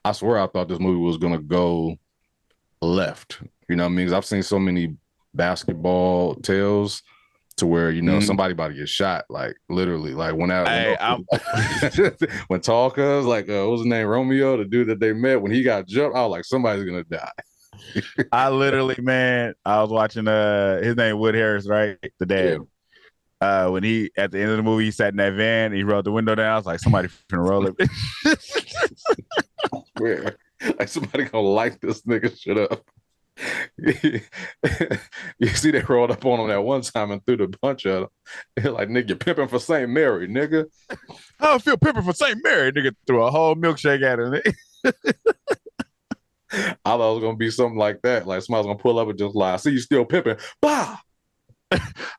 I swear I thought this movie was gonna go left. You know what I mean? 'Cause I've seen so many basketball tales to where Mhm. somebody about to get shot, like literally, like Hey, I'm when Tall Cuz, like what was his name, Romeo, the dude that they met, when he got jumped, I was like, somebody's gonna die. I literally, man, I was watching his name Wood Harris, right? The Yeah, dad. When he at the end of the movie, he sat in that van, he rolled the window down. I was like, somebody finna roll it. where like somebody gonna light this nigga shit up. You see, they rolled up on him that one time and threw the punch at him. They're like, nigga, you're pimping for St. Mary, nigga. I don't feel pimping for St. Mary. Nigga threw a whole milkshake at him. I thought it was gonna be something like that. Like somebody's gonna pull up and just lie. I see you still pimping. Bah!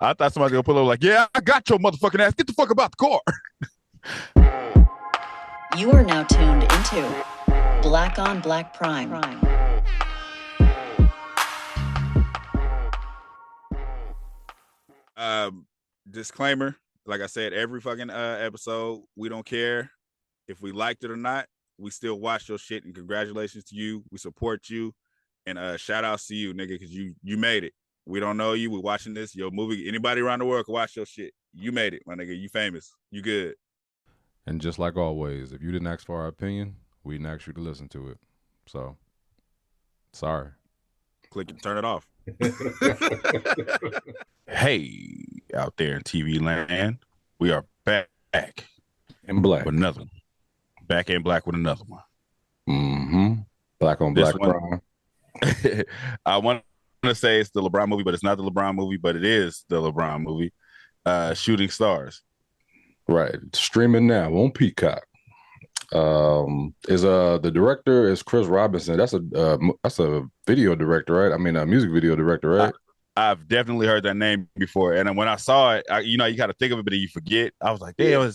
I thought somebody was gonna pull up like, yeah, I got your motherfucking ass. Get the fuck about the car. You are now tuned into Black on Black Prime. Disclaimer, like I said, every fucking episode, we don't care if we liked it or not. We still watch your shit, and congratulations to you. We support you, and shout outs to you, nigga, because you made it. We don't know you. We're watching this. Your movie. Anybody around the world can watch your shit. You made it, my nigga. You famous. You good. And just like always, if you didn't ask for our opinion, we didn't ask you to listen to it. So, sorry. Click and turn it off. Hey, out there in TV land, we are back In black. with another one. Back in black with another one. Mm-hmm. Black on This black one- crime. I want to say it's the LeBron movie, but it's not the LeBron movie, but it is the LeBron movie. Shooting Stars. Right. Streaming now on Peacock. Is the director is Chris Robinson. That's a video director, right? I mean a music video director, right? I've definitely heard that name before, and when I saw it, you got to think of it, but then you forget. I was like, damn,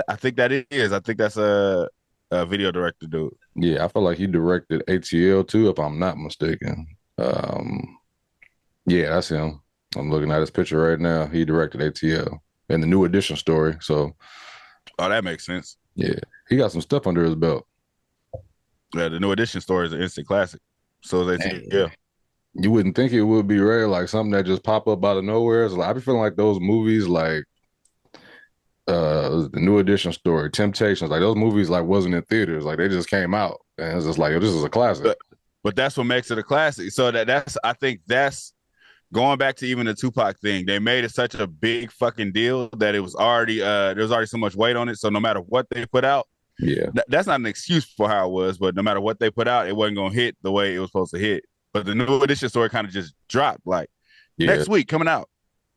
I think that is. I think that's a video director dude. Yeah, I feel like he directed ATL too, if I'm not mistaken. Yeah, that's him. I'm looking at his picture right now. He directed ATL and the New Edition story. So, Oh, that makes sense. yeah, he got some stuff under his belt. Yeah, the New Edition story is an instant classic. So is ATL. You wouldn't think it would be rare, like something that just pop up out of nowhere. So, like, I be feeling like those movies, like the New Edition story, Temptations, like those movies, like wasn't in theaters, like they just came out, and it's just like, oh, this is a classic. But that's what makes it a classic. So I think that's going back to even the Tupac thing. They made it such a big fucking deal that it was already there was already so much weight on it. So no matter what they put out, Yeah, that's not an excuse for how it was, but no matter what they put out, it wasn't gonna hit the way it was supposed to hit. But the New Edition story kind of just dropped, like yeah, next week coming out.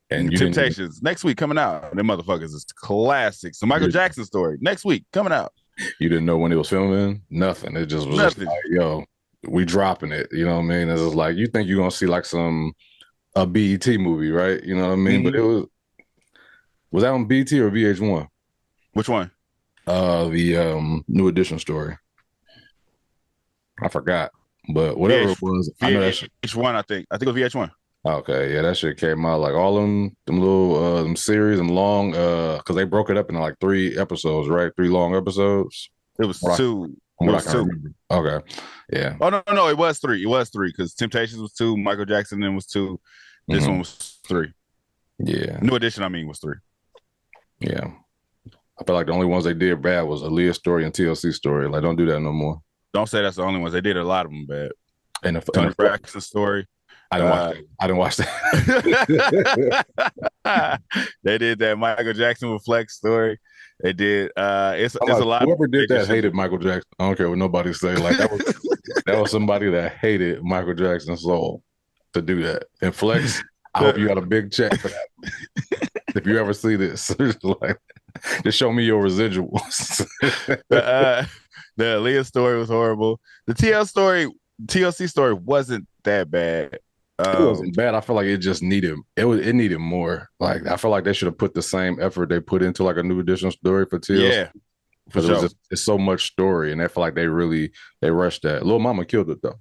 and Temptations next week coming out. Them motherfuckers is classics. So Michael Jackson story next week coming out. you didn't know when it was filming, nothing. It just was just like, yo, we dropping it. You know what I mean? It's just like you think you're gonna see like a BET movie, right? You know what I mean? But it was that on BET or VH1? Which one? The New Edition story. I forgot, but whatever it was, I know that shit. VH1, I think it was VH1. Okay, yeah, that shit came out like all them little them series and long because they broke it up into like 3 episodes, right? 3 long episodes. It was two. From what I can remember. Okay, yeah. Oh no, it was three. It was three because Temptations was two, Michael Jackson then was two. This one was three. Yeah. New Edition, I mean, was three. Yeah. I feel like the only ones they did bad was Aaliyah story and TLC story. Like, don't do that no more. Don't say that's the only ones. They did a lot of them bad. And the Tony Braxton story. I didn't watch that. They did that Michael Jackson with Flex story. They did. It's a lot. Whoever did that hated Michael Jackson. I don't care what nobody say. Like that was somebody that hated Michael Jackson's soul to do that. And Flex, I hope you got a big check for that. If you ever see this, like, just show me your residuals. The Aaliyah story was horrible. The TLC story wasn't that bad. It wasn't bad. I feel like it just needed needed more. Like I feel like they should have put the same effort they put into like a New Edition story for TLC. Yeah, for sure. It's so much story, and I feel like they rushed that. Lil Mama killed it though.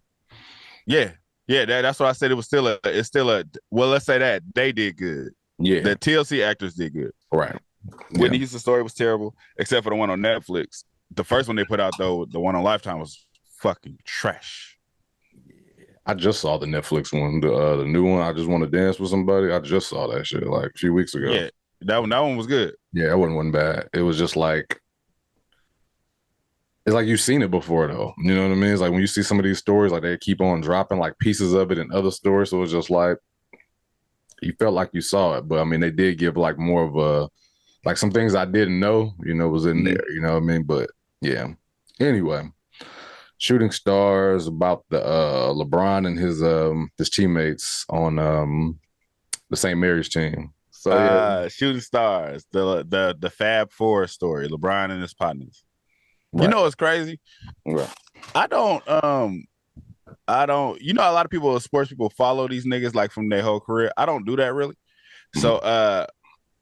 Yeah. That's why I said it's still a. Well, let's say that they did good. Yeah, the TLC actors did good. Right. Whitney Houston's story was terrible, except for the one on Netflix. The first one they put out though, the one on Lifetime, was fucking trash. I just saw the Netflix one, the new one. I just want to dance with somebody. I just saw that shit like a few weeks ago. Yeah, that one was good. Yeah, that wasn't bad. It was just like it's like you've seen it before though. You know what I mean? It's like when you see some of these stories, like they keep on dropping like pieces of it in other stories. So it's just like you felt like you saw it, but I mean they did give like more of a like some things I didn't know, was in there. You know what I mean? But yeah. Anyway. Shooting Stars about the LeBron and his teammates on the St. Mary's team. So yeah, Shooting Stars, the Fab Four story, LeBron and his partners. right. You know what's crazy? Right. I don't a lot of people, sports people, follow these niggas like from their whole career. I don't do that really. So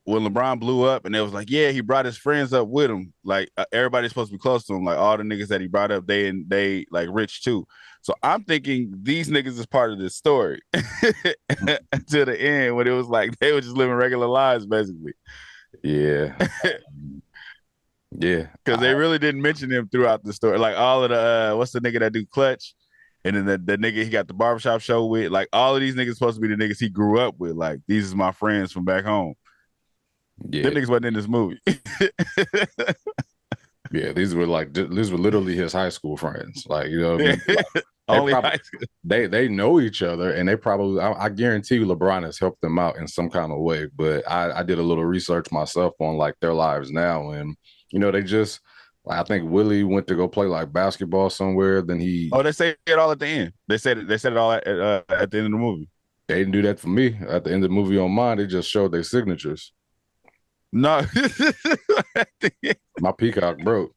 when LeBron blew up and it was like, yeah, he brought his friends up with him. Like everybody's supposed to be close to him. Like all the niggas that he brought up, they like rich too. So I'm thinking these niggas is part of this story to the end when it was like they were just living regular lives basically. Yeah. Yeah. Because they really didn't mention him throughout the story. Like all of the what's the nigga that do Clutch? And then the nigga he got the barbershop show with, like all of these niggas supposed to be the niggas he grew up with. Like these is my friends from back home. Yeah, them niggas wasn't in this movie. Yeah, these were literally his high school friends. Like, you know what I mean? Like, Only high school. They know each other, and they probably I guarantee you LeBron has helped them out in some kind of way. But I did a little research myself on like their lives now, and they just I think Willie went to go play like basketball somewhere. Then they say it all at the end. They said it all at the end of the movie. They didn't do that for me. At the end of the movie on mine, they just showed their signatures. No. My Peacock broke.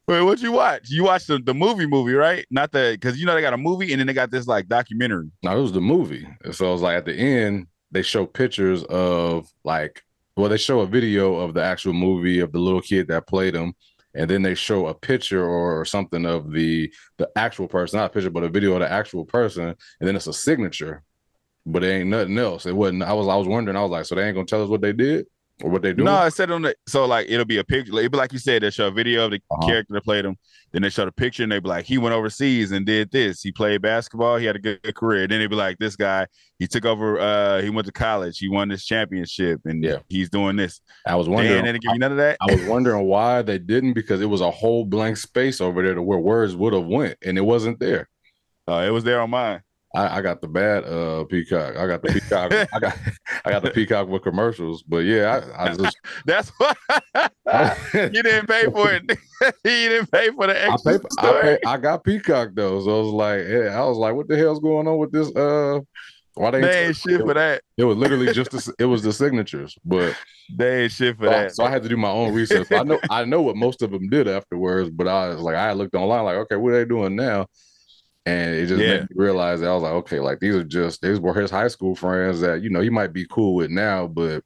Wait, what you watch? You watched the movie, right? Not because they got a movie and then they got this like documentary. No, it was the movie. So it was like at the end, they show pictures of they show a video of the actual movie of the little kid that played him. And then they show a picture or something of the actual person, not a picture, but a video of the actual person. And then it's a signature, but it ain't nothing else. It wasn't. I was wondering. I was like, so they ain't gonna tell us what they did or what they do? No, I said on the so like it'll be a picture. It'll be like you said. They show a video of the character that played him. Then they show the picture and they be like, he went overseas and did this. He played basketball. He had a good career. Then they be like, this guy, he took over. He went to college. He won this championship, and he's doing this. I was wondering. They didn't give you none of that. I was wondering why they didn't, because it was a whole blank space over there to where words would have went, and it wasn't there. It was there on mine. I got the bad Peacock. I got the Peacock. I got the Peacock with commercials. But yeah, I just that's why you didn't pay for it. You didn't pay for the extra story. I got Peacock though, so I was like, what the hell's going on with this? Why they ain't shit for that? It was literally just it was the signatures, but they ain't shit for that. So I had to do my own research. I know what most of them did afterwards, but I was like, I looked online, like, okay, what are they doing now? And it just made me realize that I was like, okay, like these were his high school friends that, he might be cool with now, but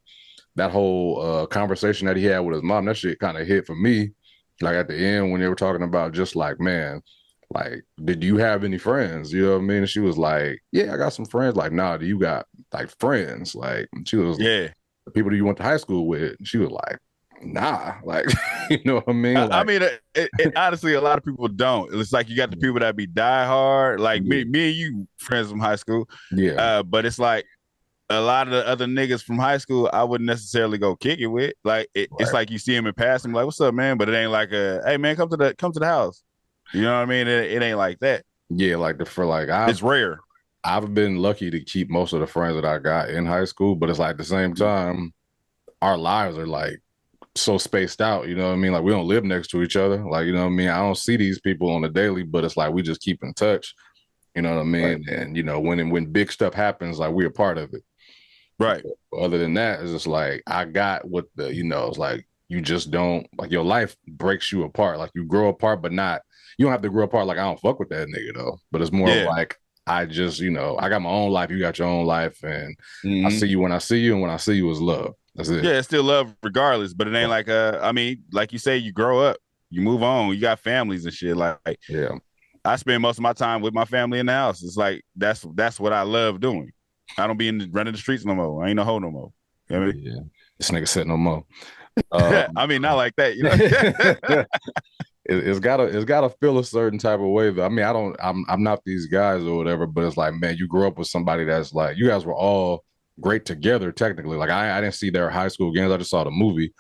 that whole conversation that he had with his mom, that shit kind of hit for me. Like at the end when they were talking about just like, man, like, did you have any friends? You know what I mean? And she was like, yeah, I got some friends. Like, nah, do you got like friends? Like, she was the people that you went to high school with. And she was like, nah, like, you know what I mean? Like, I mean, honestly, a lot of people don't. It's like you got the people that be diehard, like me and you, friends from high school. Yeah. But it's like a lot of the other niggas from high school, I wouldn't necessarily go kick it with. Like, it's like you see him in passing, like, what's up, man? But it ain't like hey, man, come to the house. You know what I mean? It ain't like that. Yeah, like it's rare. I've been lucky to keep most of the friends that I got in high school, but it's like at the same time, our lives are like so spaced out, you know what I mean? Like we don't live next to each other. Like, you know what I mean? I don't see these people on a daily, but it's like we just keep in touch. You know what I mean? Right. And when big stuff happens, like we're a part of it. Right. But other than that, it's just like I got what it's like you just don't, like, your life breaks you apart. Like you grow apart, but you don't have to grow apart. Like I don't fuck with that nigga though. But it's more like I just, I got my own life, you got your own life, and I see you when I see you, and when I see you is love. That's it. Yeah, it's still love regardless, but it ain't like I mean, like you say, you grow up, you move on, you got families and shit. Like I spend most of my time with my family in the house. It's like that's what I love doing. I don't be running the streets no more. I ain't no hoe no more. You know what I mean? Yeah. This nigga said no more. I mean, not like that, you know. It's gotta feel a certain type of way though. I mean, I'm not these guys or whatever, but it's like, man, you grew up with somebody that's like, you guys were all great together technically. Like I didn't see their high school games, I just saw the movie,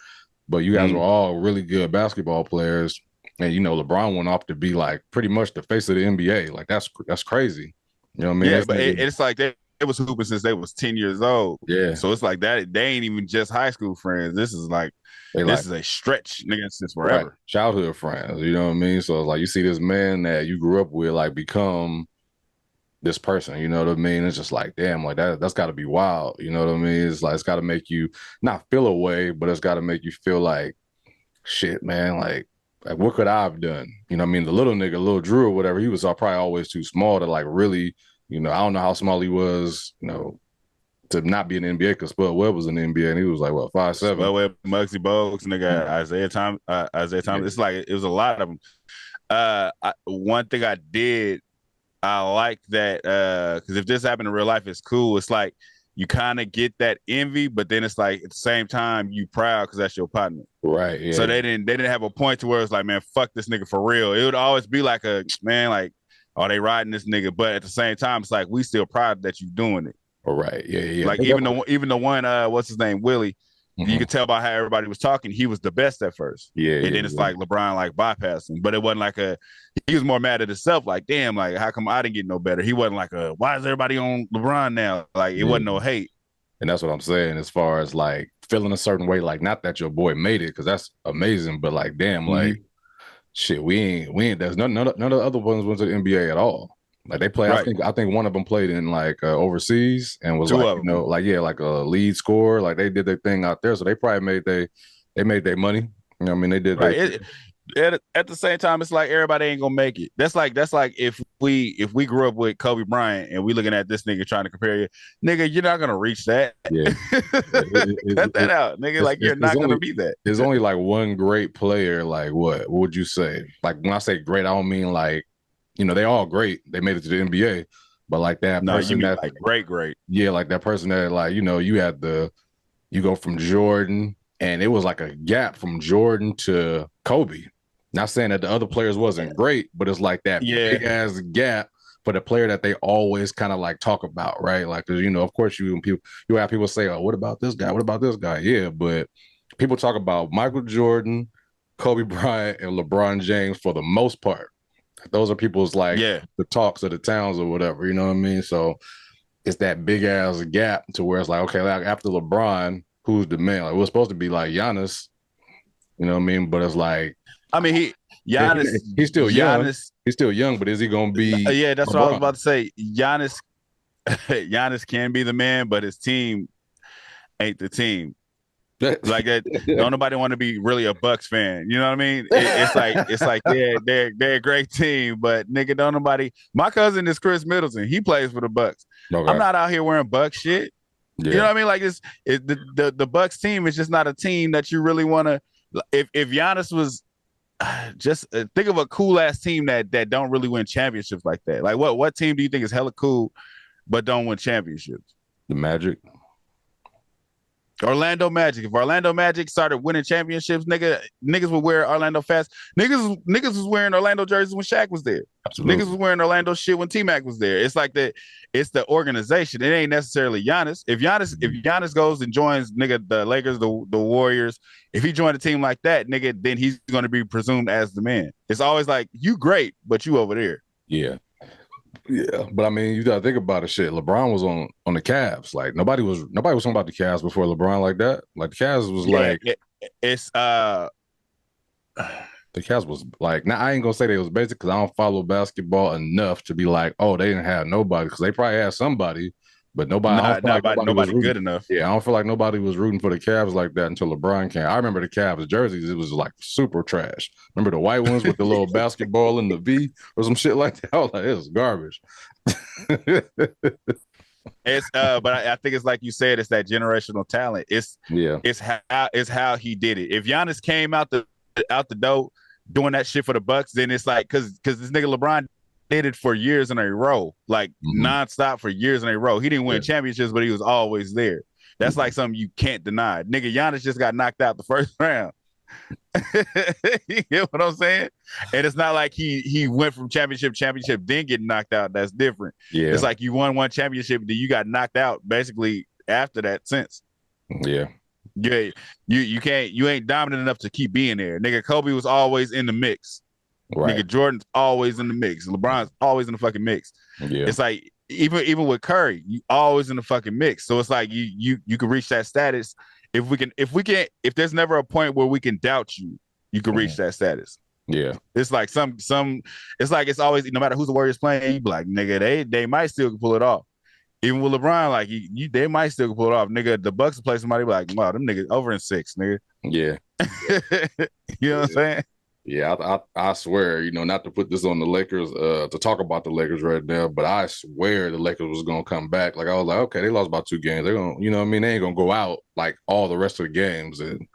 but you guys were all really good basketball players. And you know, LeBron went off to be like pretty much the face of the NBA. Like that's crazy. You know what I mean? Yeah, but it's like they was hooping since they was 10 years old. Yeah. So it's like that they ain't even just high school friends. This is like this is a stretch, nigga, since forever. Right. Childhood friends, you know what I mean? So it's like you see this man that you grew up with like become this person, you know what I mean? It's just like, damn, like that's gotta be wild. You know what I mean? It's like it's gotta make you not feel a way, but it's gotta make you feel like shit, man, like what could I have done? You know what I mean? The little nigga, little Drew or whatever, he was probably always too small to like really, you know, I don't know how small he was, you know, to not be an NBA because Spud Webb was in the NBA and he was like, what, 5'7"? Spud Webb, Muggsy Bogues, nigga, Isaiah Thomas. It's like it was a lot of them. One thing I did, I like that because if this happened in real life, it's cool. It's like you kind of get that envy, but then it's like at the same time you proud because that's your partner. Right. Yeah. So they didn't have a point to where it's like, man, fuck this nigga for real. It would always be like a man, like, oh, they riding this nigga, but at the same time, it's like we still proud that you doing it. All right. Yeah. Yeah. Like even the one, what's his name, Willie. You could tell by how everybody was talking, he was the best at first. Yeah. And then it's like LeBron like bypassed him. But it wasn't like he was more mad at himself, like, damn, like how come I didn't get no better? He wasn't like why is everybody on LeBron now? Like it wasn't no hate. And that's what I'm saying, as far as like feeling a certain way, like not that your boy made it, because that's amazing, but like damn, like shit, we ain't there's none of the other ones went to the NBA at all. Like they play, right. I think one of them played in like overseas and was like, you know, like like a lead scorer. Like they did their thing out there, so they probably made their money. You know what I mean? They did right. At the same time, it's like everybody ain't gonna make it. That's like if we grew up with Kobe Bryant and we looking at this nigga trying to compare you, nigga, you're not gonna reach that. Yeah, cut that out, nigga. Like you're not gonna be that. There's only like one great player. Like what would you say? Like when I say great, I don't mean like, you know, they all great. They made it to the NBA, but like that person that like great. Yeah, like that person that like, you know, you go from Jordan and it was like a gap from Jordan to Kobe. Not saying that the other players wasn't great, but it's like that big ass gap for the player that they always kind of like talk about, right? Like, cause you know, of course you have people say, oh, what about this guy? What about this guy? Yeah, but people talk about Michael Jordan, Kobe Bryant, and LeBron James for the most part. Those are people's like the talks of the towns or whatever, you know what I mean? So it's that big ass gap to where it's like, okay, like after LeBron, who's the man? Like it was supposed to be like Giannis, you know what I mean? But it's like, I mean, Giannis, he's still young. He's still young, but is he gonna be? Yeah, that's LeBron? What I was about to say. Giannis can be the man, but his team ain't the team. Like that, don't nobody want to be really a Bucks fan. You know what I mean? It's like they're a great team, but nigga, don't nobody. My cousin is Chris Middleton. He plays for the Bucks. Okay. I'm not out here wearing Bucks shit. Yeah. You know what I mean? Like the Bucks team is just not a team that you really want to. If Giannis was just think of a cool ass team that don't really win championships like that. Like what team do you think is hella cool but don't win championships? The Magic. Orlando Magic. If Orlando Magic started winning championships, niggas would wear Orlando fast. Niggas was wearing Orlando jerseys when Shaq was there. Absolutely. Niggas was wearing Orlando shit when T-Mac was there. It's like it's the organization. It ain't necessarily Giannis. If Giannis goes and joins the Lakers, the Warriors, if he joined a team like that, nigga, then he's gonna be presumed as the man. It's always like, you great, but you over there. Yeah. Yeah, but I mean, you gotta think about it. Shit, LeBron was on the Cavs. Like nobody was talking about the Cavs before LeBron like that. Like the Cavs was the Cavs was like. Now I ain't gonna say they was basic because I don't follow basketball enough to be like, oh, they didn't have nobody, because they probably had somebody, but nobody good enough. Yeah, I don't feel like nobody was rooting for the Cavs like that until LeBron came. I remember the Cavs jerseys; it was like super trash. Remember the white ones with the little basketball in the V or some shit like that? I was like, it was garbage. It's but I think it's like you said, it's that generational talent. It's how he did it. If Giannis came out the door doing that shit for the Bucks, then it's like because this nigga LeBron did it for years in a row, like nonstop for years in a row. He didn't win championships, but he was always there. That's like something you can't deny. Nigga, Giannis just got knocked out the first round. You get what I'm saying? And it's not like he went from championship, then get knocked out. That's different. Yeah. It's like you won one championship, then you got knocked out basically after that since. Yeah. Yeah, you ain't dominant enough to keep being there. Nigga, Kobe was always in the mix. Right. Nigga, Jordan's always in the mix. LeBron's always in the fucking mix. Yeah. It's like even with Curry, you always in the fucking mix. So it's like you can reach that status if there's never a point where we can doubt you, you can reach that status. Yeah. It's like some it's like it's always, no matter who's the Warriors playing, you be like, nigga, they might still pull it off. Even with LeBron, like they might still pull it off. Nigga, the Bucks play somebody, be like, wow, them niggas over in 6, nigga. Yeah. You know what I'm saying? Yeah, I swear, not to put this on the Lakers, to talk about the Lakers right now, but I swear the Lakers was gonna come back. Like I was like, okay, they lost about 2 games. They're gonna, they ain't gonna go out like all the rest of the games. And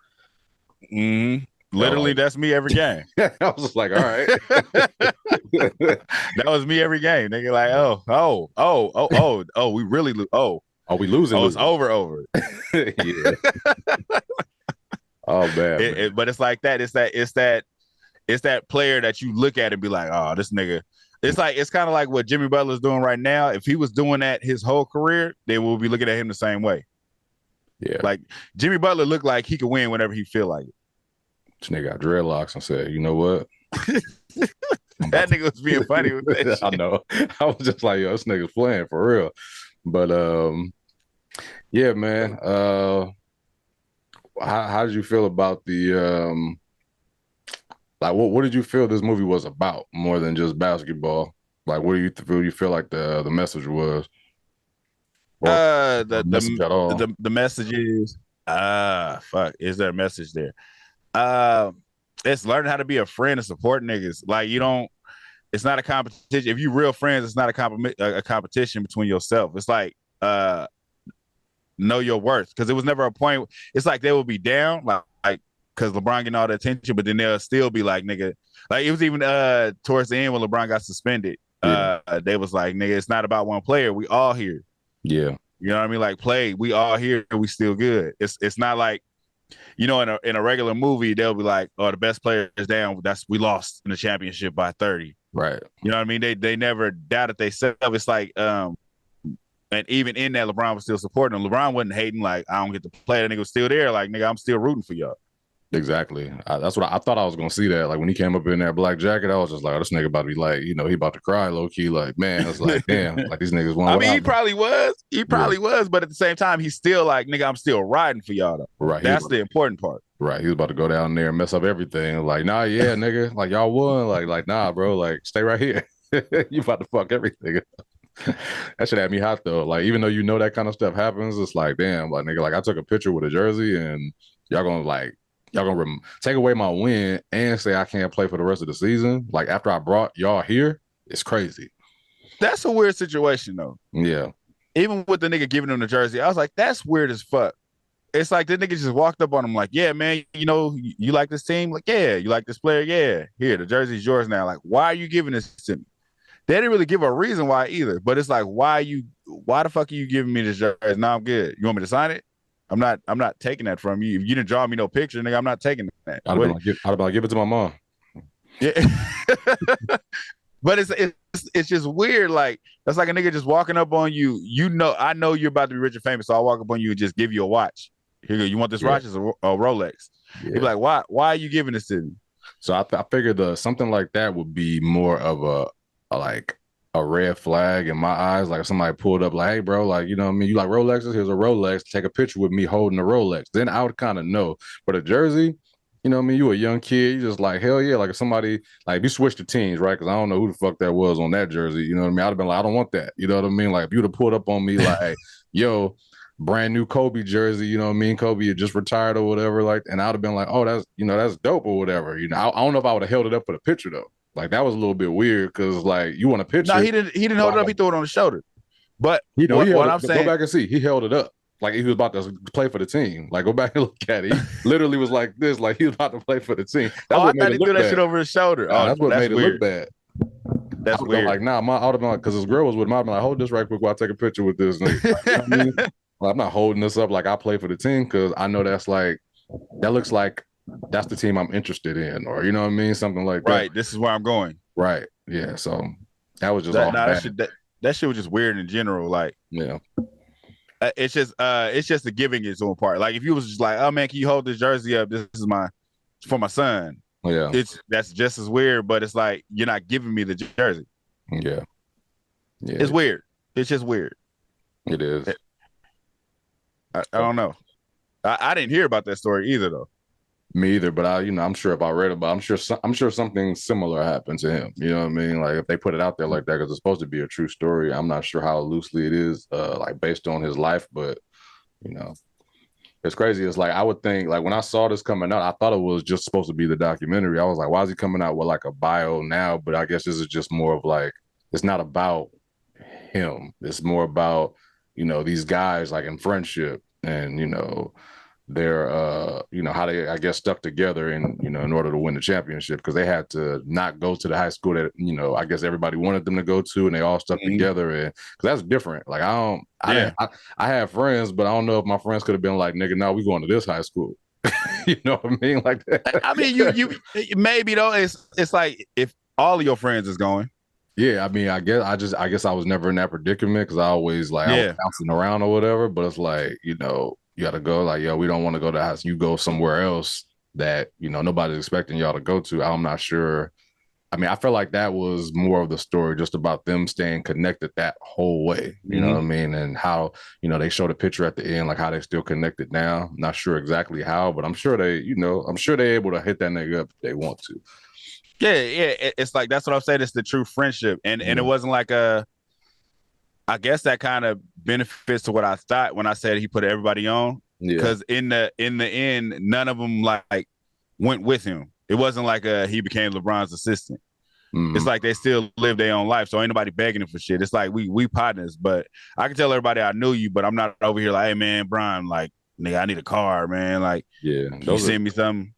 literally, that's me every game. I was just like, all right. That was me every game. Nigga, like, we really lose. Oh, we losing? Oh, it's over. Yeah. Oh man. But it's like that. It's that player that you look at and be like, oh, this nigga. It's kind of like what Jimmy Butler's doing right now. If he was doing that his whole career, they will be looking at him the same way. Yeah. Like Jimmy Butler looked like he could win whenever he feel like it. This nigga got dreadlocks and said, you know what? That nigga was being funny with that shit. I know. I was just like, yo, this nigga's playing for real. But yeah, man. How did you feel about the like what did you feel this movie was about more than just basketball? Like what do you feel like the message was? Or the message at all? The message is fuck, is there a message there? It's learning how to be a friend and support niggas. Like it's not a competition. If you real friends, it's not a competition between yourself. It's like know your worth, because it was never a point. It's like they will be down, like because LeBron getting all the attention, but then they'll still be like, nigga. Like it was even towards the end when LeBron got suspended. Yeah. They was like, nigga, it's not about one player. We all here. Yeah. You know what I mean? Like play, we all here. We still good. It's not like, in a regular movie they'll be like, oh, the best player is down. We lost in the championship by 30. Right. You know what I mean? They never doubted themselves. It's like and even in that, LeBron was still supporting him. LeBron wasn't hating like, I don't get to play. That nigga was still there. Like, nigga, I'm still rooting for y'all. Exactly. That's what I thought I was gonna see that. Like when he came up in that black jacket, I was just like, oh, this nigga about to be like, he about to cry low key. Like, man, it's like, damn, like these niggas want. I mean, he probably was. He probably was, but at the same time, he's still like, nigga, I'm still riding for y'all though. Right. That's the important part. Right. He was about to go down there and mess up everything. Like, nah, yeah, nigga. Like y'all won. Like, nah, bro. Like, stay right here. You about to fuck everything. That should have me hot though. Like, even though that kind of stuff happens, it's like, damn, like nigga, like I took a picture with a jersey and y'all gonna take away my win and say I can't play for the rest of the season. Like after I brought y'all here, it's crazy. That's a weird situation though. Yeah. Even with the nigga giving him the jersey, I was like, that's weird as fuck. It's like the nigga just walked up on him like, yeah, man, you like this team? Like, yeah. You like this player? Yeah. Here, the jersey's yours now. Like, why are you giving this to me? They didn't really give a reason why either, but it's like, why the fuck are you giving me this jersey? Now I'm good. You want me to sign it? I'm not taking that from you. If you didn't draw me no picture, nigga, I'm not taking that. I'd be like, give it to my mom. Yeah. But it's just weird. Like, that's like a nigga just walking up on you. I know you're about to be rich and famous, so I'll walk up on you and just give you a watch. Here you go. You want this watch? It's a Rolex. Yeah. He'd be like, why are you giving this to me? So I figured something like that would be more of a red flag in my eyes. Like if somebody pulled up like, hey bro, like, you know what I mean? You like Rolexes? Here's a Rolex. Take a picture with me holding the Rolex. Then I would kind of know. But a jersey, you know what I mean? You a young kid. You just like, hell yeah. Like if somebody, like if you switch the teams, right? Because I don't know who the fuck that was on that jersey. You know what I mean? I'd have been like, I don't want that. You know what I mean? Like if you'd have pulled up on me like, yo, brand new Kobe jersey, you know what I mean? Kobe had just retired or whatever. Like, and I'd have been like, oh, that's dope or whatever. I don't know if I would have held it up for the picture though. Like that was a little bit weird because like you want a picture. No, he didn't hold it up. He threw it on his shoulder. But what I'm saying, go back and see. He held it up like he was about to play for the team. Like go back and look at it. He literally was like this, like he was about to play for the team. That's what I thought he threw that shit over his shoulder. That's what made it look bad. That's weird. Like, nah, I would have been like, because his girl was with him. I'd been like, hold this right quick while I take a picture with this nigga. Like, you know what I mean? I'm not holding this up like I play for the team because I know that looks like that's the team I'm interested in, or you know what I mean, something like that. Right. This is where I'm going. Right. Yeah. So that was just That all nah, bad. that shit was just weird in general. Like, Yeah. it's just the giving its own part. Like if you was just like, oh man, can you hold this jersey up? This is for my son. Yeah. That's just as weird, but it's like you're not giving me the jersey. Yeah. Yeah. It's weird. It's just weird. It is. I don't know. I didn't hear about that story either though. Me either, but I'm sure if I read about, I'm sure something similar happened to him. You know what I mean? Like if they put it out there like that, because it's supposed to be a true story. I'm not sure how loosely it is, like based on his life, but you know, it's crazy. It's like I would think, like when I saw this coming out, I thought it was just supposed to be the documentary. I was like, why is he coming out with like a bio now? But I guess this is just more of like, it's not about him. It's more about, these guys like in friendship and, their how they I guess stuck together and in order to win the championship, because they had to not go to the high school that I guess everybody wanted them to go to, and they all stuck together, and because that's different. Like I have friends, but I don't know if my friends could have been like, nigga, no, we going to this high school. You know what I mean? Like that. I mean, you maybe though, it's like if all of your friends is going. Yeah, I mean, I guess I was never in that predicament because I always I was bouncing around or whatever, but it's like, you got to go like, yo, we don't want to go to the house. You go somewhere else that, nobody's expecting y'all to go to. I'm not sure. I mean, I feel like that was more of the story just about them staying connected that whole way. You know what I mean? And how, they showed a picture at the end, like how they still connected now. Not sure exactly how, but I'm sure they're able to hit that nigga up if they want to. Yeah. It's like, that's what I'm saying. It's the true friendship. And it wasn't like I guess that kind of benefits to what I thought when I said he put everybody on. Because in the end, none of them like went with him. It wasn't like he became LeBron's assistant. It's like they still live their own life. So ain't nobody begging him for shit. It's like we partners. But I can tell everybody I knew you, but I'm not over here like, hey man, Brian, like, nigga, I need a car, man. Like, can you send me something?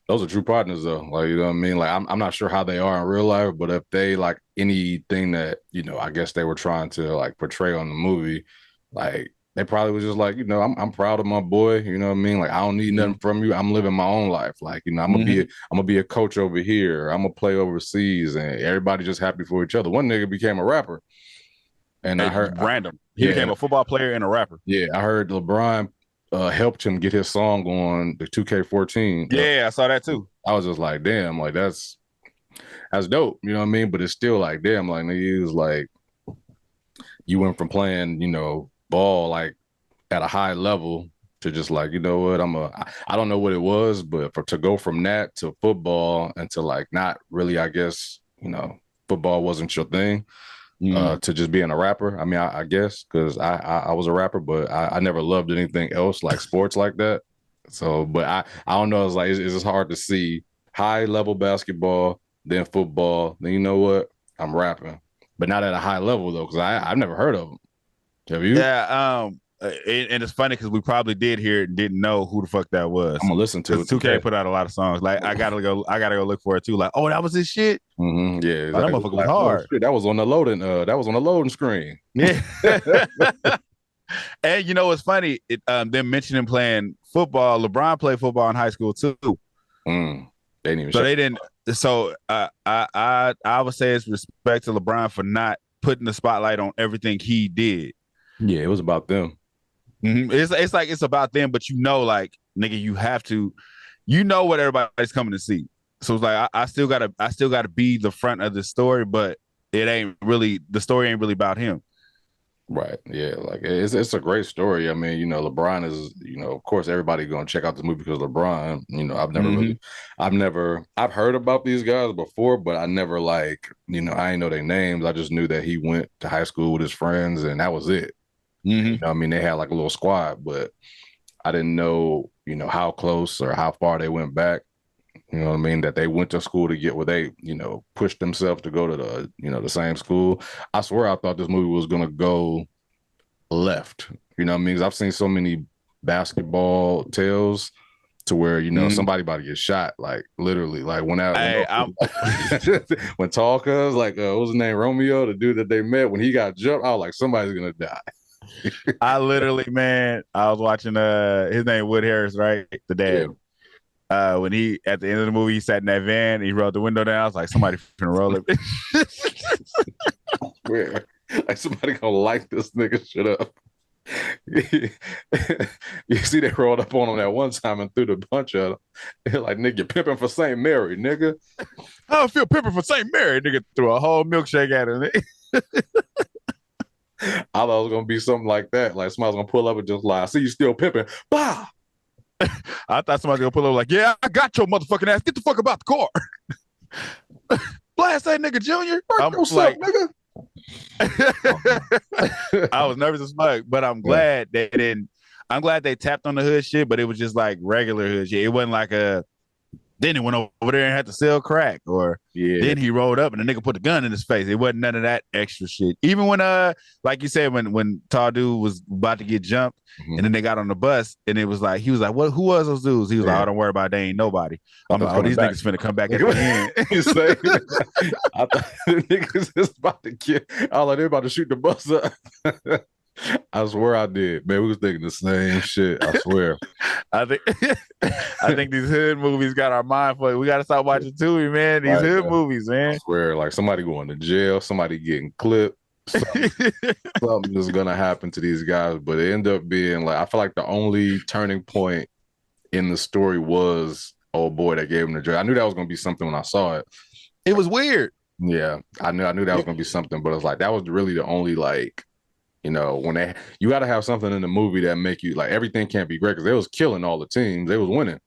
Those are true partners, though. Like, you know what I mean? Like, I'm not sure how they are in real life, but if they like anything that, I guess they were trying to like portray on the movie, like they probably was just like, I'm proud of my boy. You know what I mean? Like, I don't need nothing from you. I'm living my own life. Like, I'm gonna be a coach over here. I'm gonna play overseas, and everybody just happy for each other. One nigga became a rapper, and I heard random. He became a football player and a rapper. Yeah, I heard LeBron helped him get his song on the 2K14. Yeah, I saw that too. I was just like, damn, like that's dope. You know what I mean? But it's still like, damn, like nigga, was like, you went from playing, ball like at a high level to just like, you know what, I don't know what it was, but to go from that to football and to like not really, I guess, football wasn't your thing. To just being a rapper. I mean, I guess because I was a rapper, but I never loved anything else like sports like that. So, but I don't know. It's like it's just hard to see high level basketball, then football. Then you know what? I'm rapping, but not at a high level though, because I've never heard of them. Have you? Yeah. And it's funny because we probably did hear it and didn't know who the fuck that was. I'm gonna listen to it. 2K put out a lot of songs. Like I gotta go look for it too. Like, oh, that was his shit. Yeah, exactly. Oh, that motherfucker was hard. Oh, shit, that was on the loading. That was on the loading screen. Yeah. And you know what's funny? Them mentioning playing football. LeBron played football in high school too. They didn't even. So they didn't. So I would say it's respect to LeBron for not putting the spotlight on everything he did. Yeah, it was about them. It's like it's about them, but like, nigga, you have to, what everybody's coming to see. So it's like I still gotta be the front of the story, but the story ain't really about him. Right. Yeah. Like it's a great story. I mean, LeBron is, of course everybody gonna check out the movie because LeBron, I've heard about these guys before, but I never I ain't know their names. I just knew that he went to high school with his friends and that was it. I mean, they had like a little squad, but I didn't know, how close or how far they went back. You know what I mean? That they went to school to get where they, pushed themselves to go to the, the same school. I swear I thought this movie was going to go left. You know what I mean? 'Cause I've seen so many basketball tales to where, somebody about to get shot, like literally, like when Tall Cuz, like, what was his name? Romeo, the dude that they met, when he got jumped, I was like, somebody's going to die. I literally, man, I was watching his name Wood Harris, right? The dad. Yeah. When he at the end of the movie, he sat in that van, and he rolled the window down. I was like, somebody finna roll it. Where? Like somebody gonna light this nigga shit up. You see they rolled up on him that one time and threw the bunch of them. They're like, nigga, you're pimping for St. Mary, nigga. I don't feel pimping for St. Mary. Nigga threw a whole milkshake at him. I thought it was gonna be something like that. Like somebody's gonna pull up and just lie. I see you still pimping. Bah! I thought somebody was gonna pull up like, yeah, I got your motherfucking ass. Get the fuck about the car. Blast that nigga, Junior. I'm like, nigga. I was nervous as fuck, but I'm glad they didn't. I'm glad they tapped on the hood shit, but it was just like regular hood shit. It wasn't like then he went over there and had to sell crack, or then he rolled up and the nigga put the gun in his face. It wasn't none of that extra shit. Even when like you said, when Tall Dude was about to get jumped, and then they got on the bus and it was like, he was like, what, who was those dudes? He was like, oh, don't worry about it, they ain't nobody. I'm like, oh, these niggas finna come back at the end. I thought the niggas is about to kill. I was like, they're about to shoot the bus up. I swear I did. Man, we was thinking the same shit. I swear. I think these hood movies got our mind for it. We gotta stop watching Tubi, man. These hood movies, man. I swear, like somebody going to jail, somebody getting clipped. Something is gonna happen to these guys, but it ended up being like, I feel like the only turning point in the story was old boy that gave him the drug. I knew that was gonna be something when I saw it. It was weird. Yeah, I knew that was gonna be something, but it's like that was really the only like, you know, when you got to have something in the movie that make you like, everything can't be great, because they was killing all the teams, they was winning.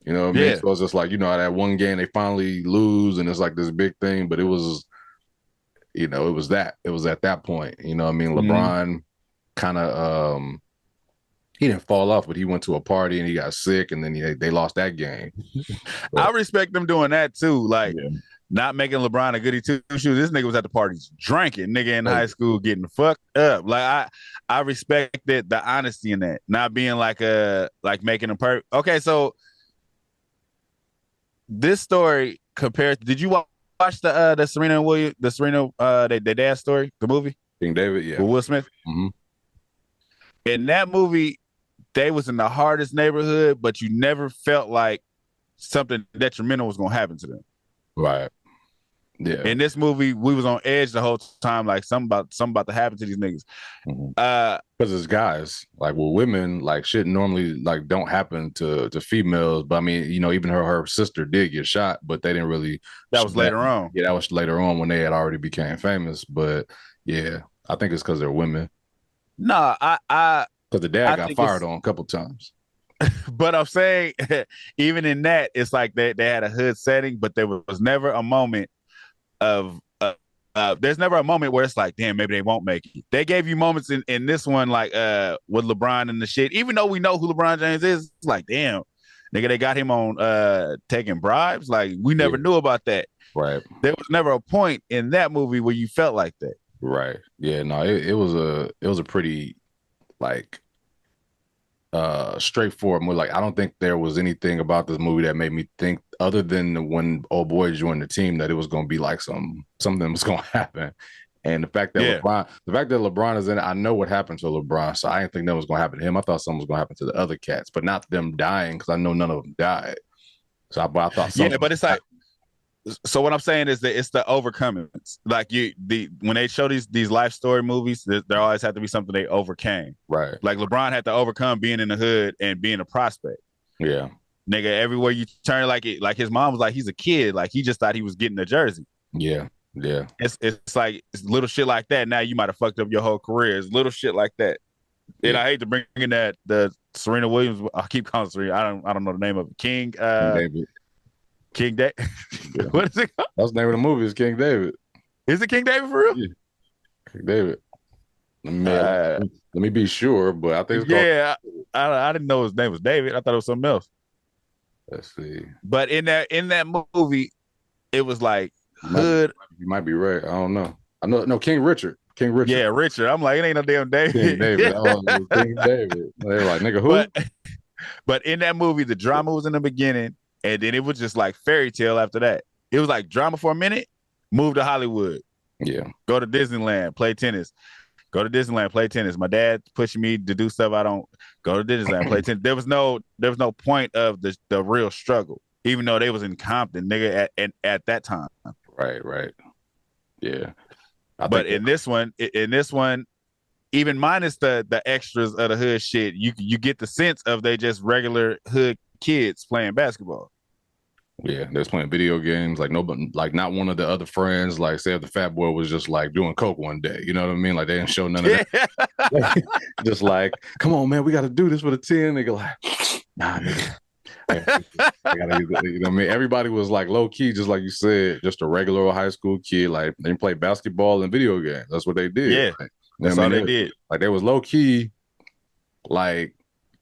You know what I mean? So it's just like, you know, that one game they finally lose and it's like this big thing, but it was, you know, it was at that point. You know what I mean? LeBron kind of he didn't fall off, but he went to a party and he got sick, and then they lost that game. I respect them doing that too. Like, not making LeBron a goody two shoes. This nigga was at the parties drinking, nigga in high school getting fucked up. Like, I respected the honesty in that, not being like making a perfect. Okay, so this story compared. Did you watch the Serena Williams, their dad story, the movie King David? Yeah, with Will Smith. In that movie, they was in the hardest neighborhood, but you never felt like something detrimental was gonna happen to them. Right. Yeah. In this movie, we was on edge the whole time, like something about to happen to these niggas. Because it's guys. Like, well, women, like, shit normally like don't happen to females. But I mean, you know, even her sister did get shot, but they didn't really. That was later on. Yeah, that was later on when they had already became famous. But yeah, I think it's because they're women. No, because the dad got fired on a couple times. But I'm saying, even in that, it's like they had a hood setting, but there was never a moment of there's never a moment where it's like, damn, maybe they won't make it. They gave you moments in this one, like with LeBron and the shit. Even though we know who LeBron James is, it's like, damn, nigga, they got him on taking bribes. Like, we never knew about that. Right. There was never a point in that movie where you felt like that. Right. Yeah. No, it was a pretty like straightforward movie. Like, I don't think there was anything about this movie that made me think, other than when old boy joined the team, that it was going to be like something was going to happen. And the fact that LeBron is in it, I know what happened to LeBron, so I didn't think that was going to happen to him. I thought something was going to happen to the other cats, but not them dying, because I know none of them died. So I thought something. Yeah, but it's like, so what I'm saying is that it's the overcoming. Like, when they show these life story movies, there always have to be something they overcame. Right. Like, LeBron had to overcome being in the hood and being a prospect. Yeah. Nigga, everywhere you turn, like his mom was like, he's a kid. Like, he just thought he was getting a jersey. Yeah. Yeah. It's like, it's little shit like that. Now you might have fucked up your whole career. It's little shit like that. Yeah. And I hate to bring in the Serena Williams. I keep calling Serena. I don't know the name of it. King David. King David. Yeah. What is it called? That's the name of the movie. Is King David. Is it King David for real? Yeah. King David. Let me be sure, but I think it's I didn't know his name was David. I thought it was something else. Let's see. But in that movie, it was like hood. You might be right. I don't know. I know. No, King Richard. Yeah, Richard. I'm like, it ain't no damn David. King David. King David. They're like, nigga, who? But in that movie, the drama was in the beginning, and then it was just like fairy tale after that. It was like drama for a minute, move to Hollywood. Yeah. Go to Disneyland, play tennis. Go to Disneyland, play tennis. My dad pushing me to do stuff I don't. Go to Disneyland, play tennis. There was no point of the real struggle, even though they was in Compton, nigga, at that time. Right. Yeah. But in this one, even minus the extras of the hood shit, you get the sense of they just regular hood kids playing basketball. Yeah, they was playing video games. Like nobody, like not one of the other friends, like say if the fat boy was just like doing coke one day, you know what I mean? Like they didn't show none of that. Just like, come on, man, we got to do this for the 10. Nigga, like, nah, nigga. I gotta use it. You know what I mean? Everybody was like low key, just like you said, just a regular old high school kid. Like they played basketball and video games. That's what they did. Yeah, like, that's all they did. Like they was low key, like.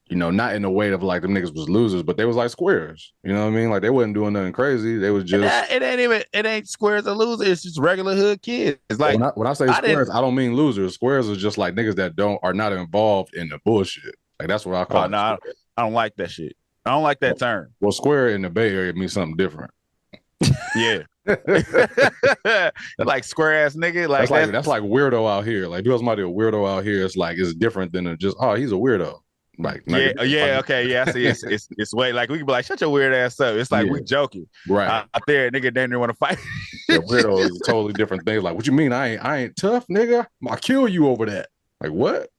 You know, not in the way of like them niggas was losers, but they was like squares. You know what I mean? Like they wasn't doing nothing crazy. They was just it ain't squares or losers. It's just regular hood kids. It's like when I say squares, I don't mean losers. Squares are just like niggas that are not involved in the bullshit. Like that's what I call. Oh no, I don't like that shit. I don't like that term. Well, square in the Bay Area means something different. Yeah. Like square ass nigga. Like that's like weirdo out here. Like because somebody a weirdo out here, it's like it's different than just he's a weirdo. Like okay, yeah. I see. It's way like we can be like, shut your weird ass up. It's like we joking, right? Out there, nigga, they didn't want to fight. Yeah, weirdo is a totally different thing. Like, what you mean? I ain't tough, nigga. I'll kill you over that. Like what?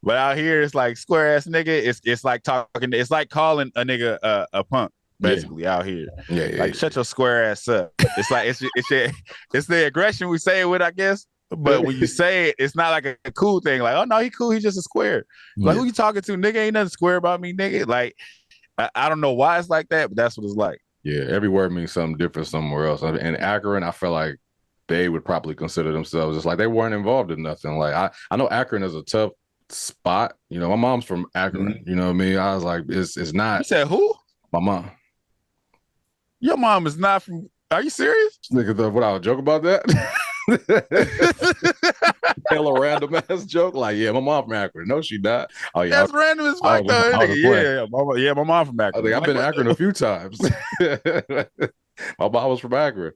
But out here, it's like square ass nigga. It's like talking. It's like calling a nigga a punk. Basically, out here, like shut your square ass up. It's like it's the aggression we say it with, I guess. But when you say it, it's not like a cool thing. Like, oh no, he cool. He's just a square. Like, who you talking to, nigga? Ain't nothing square about me, nigga. Like, I don't know why it's like that, but that's what it's like. Yeah, every word means something different somewhere else. And Akron, I feel like they would probably consider themselves just like they weren't involved in nothing. Like I know Akron is a tough spot. You know, my mom's from Akron. Mm-hmm. You know what I mean? I was like, it's not. You said who? My mom. Your mom is not from. Are you serious? Nigga, what I would joke about that? Hella random ass joke. Like, yeah, my mom from Akron. No, she not. Oh yeah, that's random as fuck though. Yeah, my mom from Akron. I've been to Akron a few times. My mom was from Akron,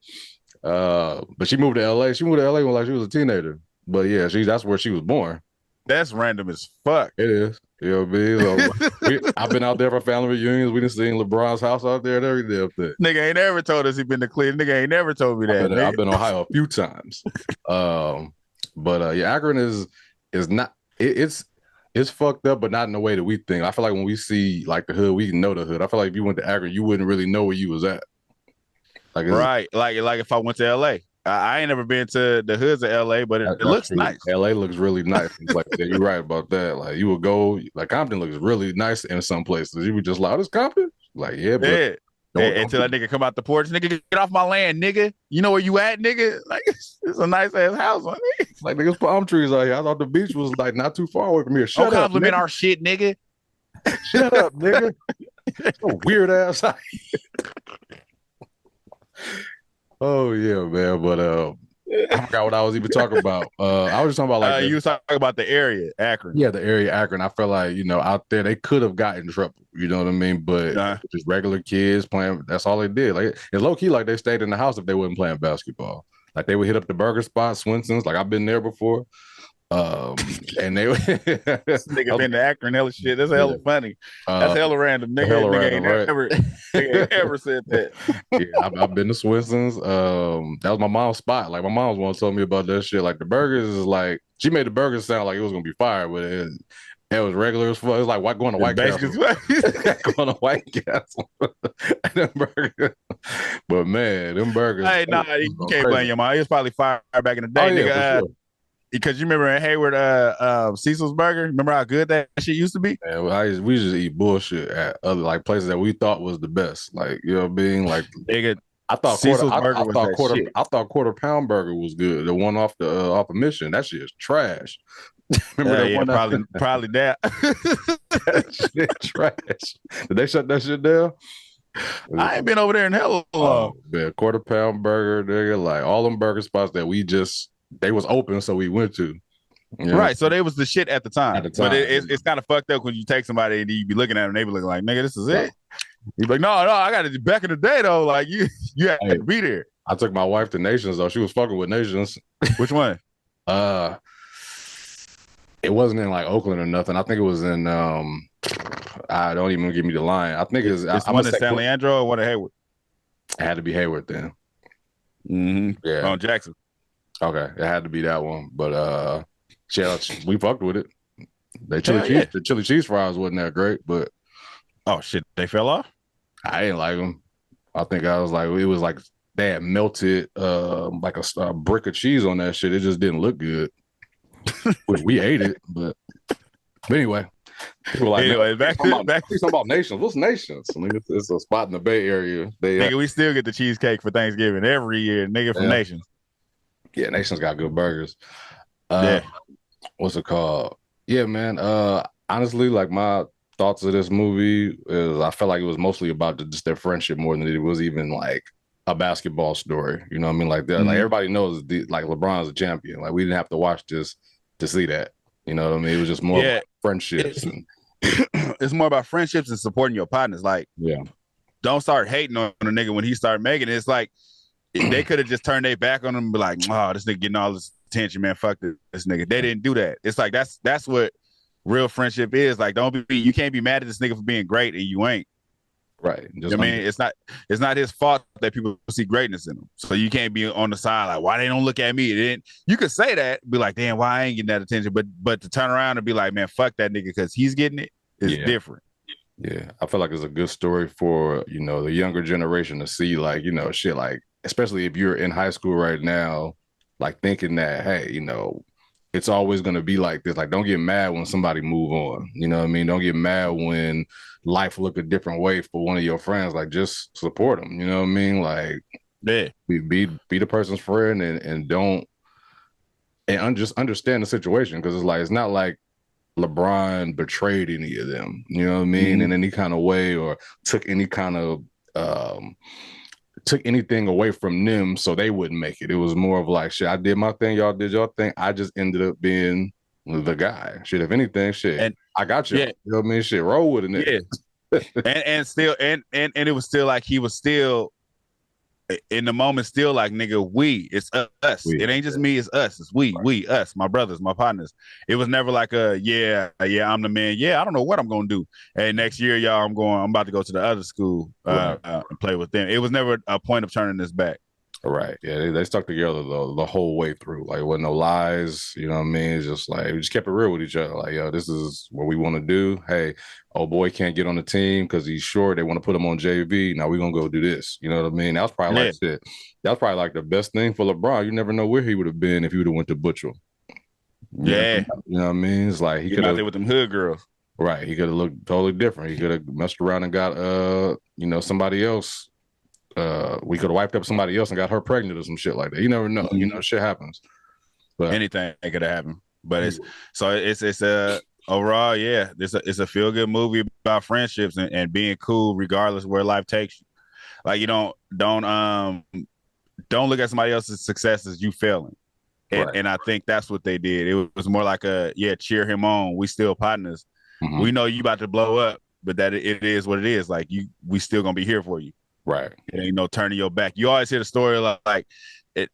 but she moved to LA. She moved to LA when like she was a teenager. But yeah, that's where she was born. That's random as fuck. It is. You know what I mean? So, I've been out there for family reunions. We done seen LeBron's house out there and everything up there. Nigga ain't never told us he been to Cleveland. Nigga ain't never told me that. I've been to Ohio a few times. But yeah, Akron is not. It's fucked up, but not in the way that we think. I feel like when we see like the hood, we know the hood. I feel like if you went to Akron, you wouldn't really know where you was at. Like right, like if I went to LA. I ain't never been to the hoods of LA, but it looks nice. LA looks really nice. Like you're right about that. Like you would go, like Compton looks really nice in some places. You would just like, oh, this Compton? Like, yeah, but until that nigga come out the porch, nigga, get off my land, nigga. You know where you at, nigga? Like it's a nice ass house, man. Like niggas palm trees out here. I thought the beach was like not too far away from here. Don't compliment our shit, nigga. Shut up, nigga. So weird ass. Oh yeah, man. But I forgot what I was even talking about. I was just talking about like you was talking about the area, Akron. Yeah, the area Akron. I feel like, you know, out there they could have gotten in trouble. You know what I mean? But just regular kids playing, that's all they did. Like it's low key like they stayed in the house if they wasn't playing basketball. Like they would hit up the burger spot, Swenson's. Like I've been there before. And they this nigga been to Akron, hella shit. That's hella funny. That's hella random. Nigga ain't ever said that. Yeah, I've been to Swenson's. That was my mom's spot. Like my mom's one told me about that shit. Like the burgers is like she made the burgers sound like it was gonna be fire, but it was regular as fuck. It was like going to White Castle. Going to White Castle. But man, them burgers. Hey, nah, you can't blame your mom. It was probably fire back in the day, nigga. Sure. Because you remember in Hayward, Cecil's Burger. Remember how good that shit used to be? Yeah, we just eat bullshit at other like places that we thought was the best. Like you know what I mean? Like nigga, I thought quarter pound burger was good. The one off of Mission, that shit is trash. Remember that one? Probably that. That shit trash. Did they shut that shit down? I ain't been over there in hell long. Man, quarter pound burger, nigga. Like all them burger spots that they was open, so we went to. You know? Right, so they was the shit at the time. But it's kind of fucked up when you take somebody and you be looking at them, they be looking like, nigga, this is it. You be like, no, I got it back in the day though. Like you had to be there. I took my wife to Nations though. She was fucking with Nations. Which one? It wasn't in like Oakland or nothing. I think it was in I don't even give me the line. I think It's I'm one gonna in say San Leandro or one in Hayward. it had to be Hayward then. Yeah. On Jackson. Okay, it had to be that one. But we fucked with it. The chili cheese fries wasn't that great, but oh shit, they fell off. I didn't like them. I think I was like, it was like they had melted like a brick of cheese on that shit. It just didn't look good. We ate it, but anyway. People like, anyway, back to talking about Nations. What's Nations? I mean, it's a spot in the Bay Area. Nigga, we still get the cheesecake for Thanksgiving every year. Nigga from Nations. Yeah, Nations got good burgers. Yeah. What's it called? Yeah, man. Honestly, like my thoughts of this movie is I felt like it was mostly about just their friendship more than it was even like a basketball story. You know what I mean? Like like everybody knows like LeBron's a champion. Like we didn't have to watch this to see that. You know what I mean? It was just more about friendships. It's more about friendships and supporting your partners. Like, don't start hating on a nigga when he started making it. It's like they could have just turned their back on him and be like, oh, this nigga getting all this attention, man. Fuck this nigga. They didn't do that. It's like that's what real friendship is. Like, you can't be mad at this nigga for being great and you ain't. Right. I mean, it's not his fault that people see greatness in him. So you can't be on the side like, why they don't look at me? You could say that, be like, damn, why I ain't getting that attention? But to turn around and be like, man, fuck that nigga because he's getting it is different. Yeah, I feel like it's a good story for, the younger generation to see, like, shit, like, especially if you're in high school right now, like thinking that, hey, it's always going to be like this. Like, don't get mad when somebody move on. You know what I mean? Don't get mad when life look a different way for one of your friends. Like, just support them. You know what I mean? Like, be the person's friend and don't just understand the situation, because it's not like LeBron betrayed any of them. You know what I mean? In any kind of way, or took any kind of took anything away from them so they wouldn't make it. It was more of like, shit, I did my thing, y'all did your thing. I just ended up being the guy. Shit, if anything, shit, and I got you. You know what I mean? Shit, roll with it. and still, and it was still like he was still in the moment, still like, nigga, it's us. It ain't just me, it's us. It's we, us, my brothers, my partners. It was never like I'm the man. Yeah, I don't know what I'm gonna do. Hey, next year, y'all, I'm about to go to the other school and play with them. It was never a point of turning this back. Right. Yeah, they stuck together the whole way through. Like, wasn't no lies. You know what I mean? It's just like, we just kept it real with each other. Like, yo, this is what we want to do. Hey, oh boy can't get on the team because he's short. They want to put him on JV. Now we're gonna go do this. You know what I mean? That was probably like shit. That was probably like the best thing for LeBron. You never know where he would have been if he would have went to Butcher. Yeah. You know what I mean? It's like he could have there with them hood girls. Right. He could have looked totally different. He could have messed around and got somebody else. We could have wiped up somebody else and got her pregnant or some shit like that. You never know. Shit happens. But anything could have happened. But it's overall, it's a feel good movie about friendships and being cool regardless of where life takes you. Like, you don't look at somebody else's success as you failing. And I think that's what they did. It was more like cheer him on. We still partners. We know you about to blow up, but that it is what it is. Like, we still gonna be here for you. Right. It ain't no turning your back. You always hear the story like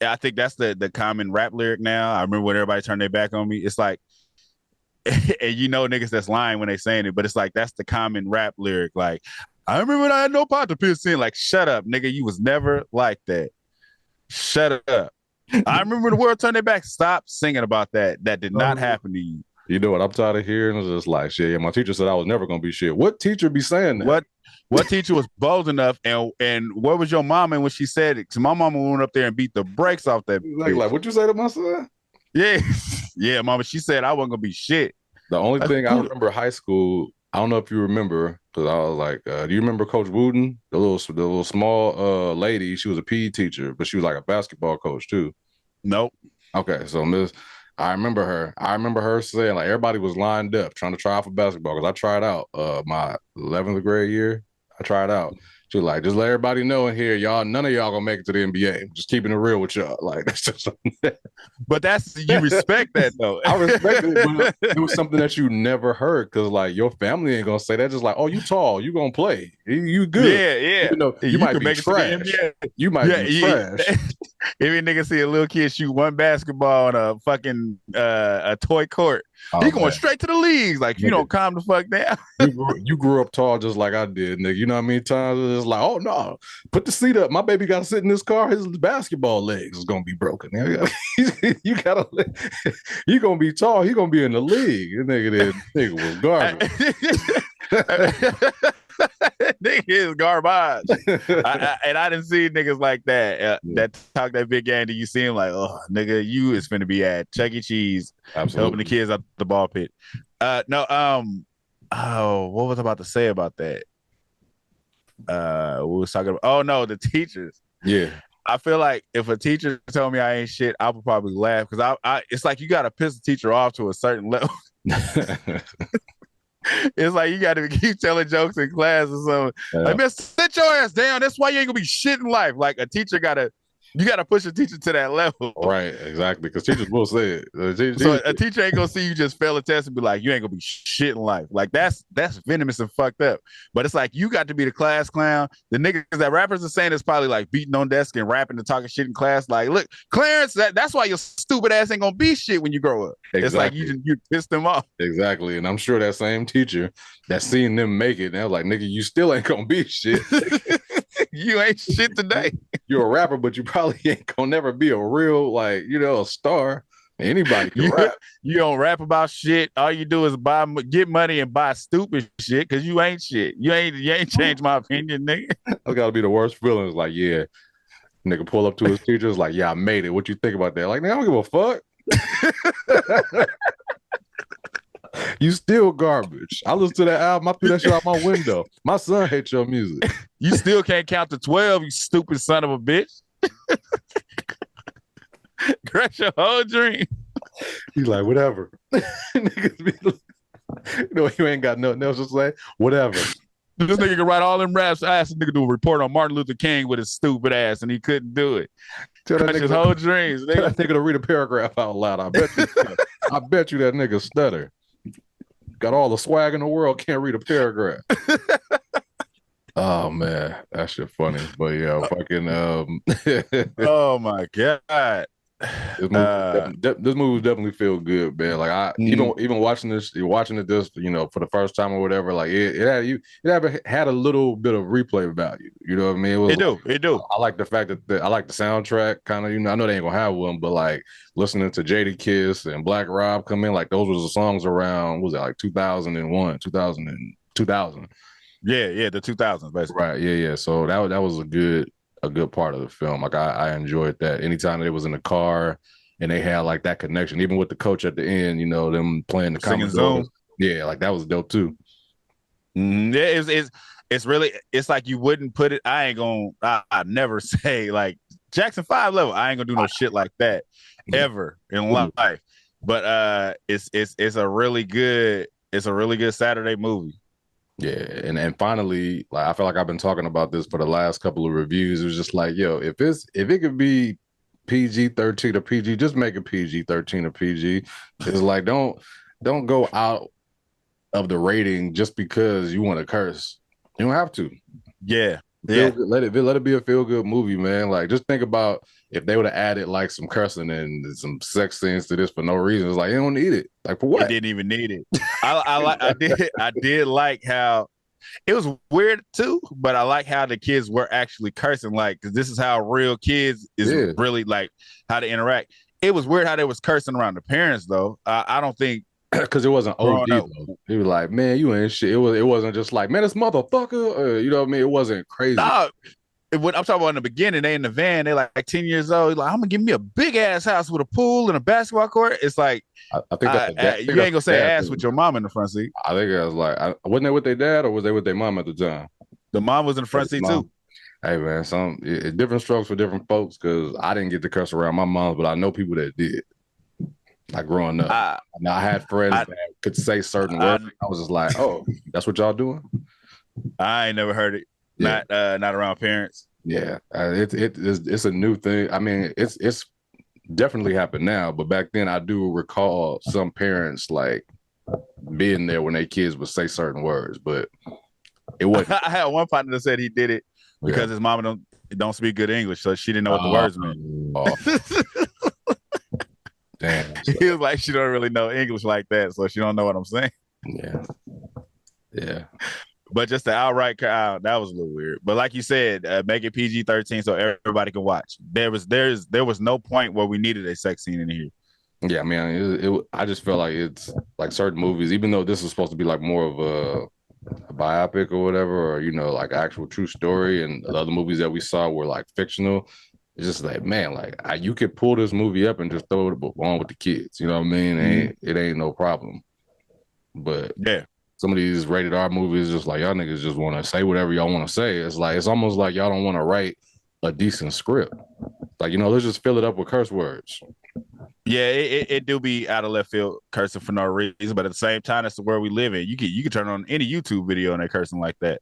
I think that's the common rap lyric now. I remember when everybody turned their back on me. It's like, and niggas that's lying when they saying it, but it's like, that's the common rap lyric. Like, I remember when I had no pot to piss in. Like, shut up, nigga. You was never like that. Shut up. I remember the world turned their back. Stop singing about that. That did not happen to you. You know what I'm tired of hearing? It's just like, shit, my teacher said I was never gonna be shit. What teacher be saying that? What teacher was bold enough, and where was your mama when she said it? Because my mama went up there and beat the brakes off that. Like, what you say to my son? Yeah, mama. She said I wasn't gonna be shit. The only thing I remember high school, I don't know if you remember, because I was like, do you remember Coach Wooden, the little small lady? She was a PE teacher, but she was like a basketball coach too. Nope. Okay, so I remember her saying, like, everybody was lined up trying to try out for basketball, because I tried out my 11th grade year. I tried out. She was like, just let everybody know in here, y'all, none of y'all gonna make it to the NBA. Just keeping it real with y'all. Like, that's just but you respect that though. I respect it, but it was something that you never heard, because like your family ain't gonna say that. Just like, oh, you tall, you gonna play, you good. Yeah. You might be trash. You might be trash. If a nigga see a little kid shoot one basketball on a fucking a toy court, Oh, He going man. straight to the leagues. Like, you Nigga. don't calm the fuck down. You grew up tall just like I did, nigga. You know how many times it's like, oh no, put the seat up. My baby got to sit in this car. His basketball legs is gonna be broken. You gotta, you gonna be tall. He gonna be in the league. This nigga was garbage. Nigga is garbage. And I didn't see niggas like that that talk that big game. Do you see him like, oh, nigga, you is finna be at Chuck E. Cheese helping the kids out the ball pit. Oh, what was I about to say about that? We was talking about, oh no, the teachers. Yeah. I feel like if a teacher told me I ain't shit, I would probably laugh because I it's like you got to piss the teacher off to a certain level. It's like you got to keep telling jokes in class or something. Yeah. Like, man, sit your ass down. That's why you ain't gonna be shit in life. Like a teacher you gotta push a teacher to that level. Right, exactly. Because teachers will say it. So a teacher ain't gonna see you just fail a test and be like, you ain't gonna be shit in life. Like that's venomous and fucked up. But it's like you got to be the class clown. The niggas that rappers are saying is probably like beating on desk and rapping and talking shit in class. Like, look, Clarence, that's why your stupid ass ain't gonna be shit when you grow up. Exactly. It's like you pissed them off. Exactly. And I'm sure that same teacher that seen them make it, they're like, nigga, you still ain't gonna be shit. You ain't shit today. You're a rapper, but you probably ain't gonna never be a real, like, a star. Anybody can rap. You don't rap about shit. All you do is get money and buy stupid shit because you ain't shit. You ain't changed my opinion, nigga. That's gotta be the worst feeling. It's like, yeah, nigga pull up to his teachers like, yeah, I made it. What you think about that? Like, nigga, I don't give a fuck. You still garbage. I listen to that album. I threw that shit out my window. My son hates your music. You still can't count to 12, you stupid son of a bitch. Crush your whole dream. He's like, whatever. Niggas be like, you ain't got nothing else to say. Whatever. This nigga can write all them raps. I asked the nigga to do a report on Martin Luther King with his stupid ass, and he couldn't do it. Crush his whole dreams. Tell that nigga to read a paragraph out loud. I bet you that nigga stutter. Got all the swag in the world, can't read a paragraph. Oh man, that shit funny. But yeah, fucking oh my god. This movie definitely feel good, man. Like even watching this, you're watching it for the first time or whatever. Like it had a little bit of replay value. You know what I mean? It do. I like the fact that I like the soundtrack. Kind of, I know they ain't gonna have one, but like listening to Jadakiss and Black Rob come in, like those was the songs around. What was it like 2001, 2000? Yeah, the 2000s basically. Right. Yeah. So that was a good part of the film. Like I enjoyed that. Anytime that it was in the car and they had like that connection, even with the coach at the end, them playing the singing Zoom. Yeah, like that was dope too. Yeah, it's really, it's like you wouldn't put it. I never say like Jackson 5 level. I ain't gonna do no shit like that ever in life. But it's a really good Saturday movie. Yeah, and finally, like I feel like I've been talking about this for the last couple of reviews. It was just like, yo, if it could be PG-13 or PG, just make it PG-13 or PG. It's like don't go out of the rating just because you want to curse. You don't have to. Yeah. Let it be a feel good movie, man. Like just think about if they would have added like some cursing and some sex scenes to this for no reason. It's like you don't need it. Like for what? You didn't even need it. I did like how it was weird too, but I like how the kids were actually cursing, like because this is how real kids is really like how to interact. It was weird how they was cursing around the parents though. I don't think. Because it wasn't OD though. He was like, man, you ain't shit. It wasn't just like, man, this motherfucker. You know what I mean? It wasn't crazy. Nah, what I'm talking about in the beginning, they in the van, they like 10 years old. He's like, I'm gonna give me a big ass house with a pool and a basketball court. It's like, I think you ain't gonna say ass with your mom in the front seat. I think it was like, wasn't they with their dad or was they with their mom at the time? The mom was in the front seat too. Hey man, different strokes for different folks. Because I didn't get to curse around my mom, but I know people that did. Like growing up, I had friends that could say certain words. I was just like, "Oh, that's what y'all doing?" I ain't never heard it. Yeah. Not around parents. Yeah, it's a new thing. I mean, it's definitely happened now, but back then I do recall some parents like being there when their kids would say certain words, but it wasn't. I had one partner that said he did it because his mama don't speak good English, so she didn't know what the words meant. Damn. He was like, she don't really know English like that, so she don't know what I'm saying. Yeah. Yeah. But just the outright that was a little weird. But like you said, make it PG-13 so everybody can watch. There was no point where we needed a sex scene in here. Yeah, I mean, I just feel like it's like certain movies, even though this is supposed to be like more of a biopic or whatever, or like actual true story, and the other movies that we saw were like fictional. It's just like, man, like you could pull this movie up and just throw it on with the kids. You know what I mean? It ain't no problem. But yeah, some of these rated R movies, just like y'all niggas just want to say whatever y'all want to say. It's like it's almost like y'all don't want to write a decent script. Like let's just fill it up with curse words. Yeah, it do be out of left field cursing for no reason, but at the same time, that's the world we live in. You can turn on any YouTube video and they're cursing like that.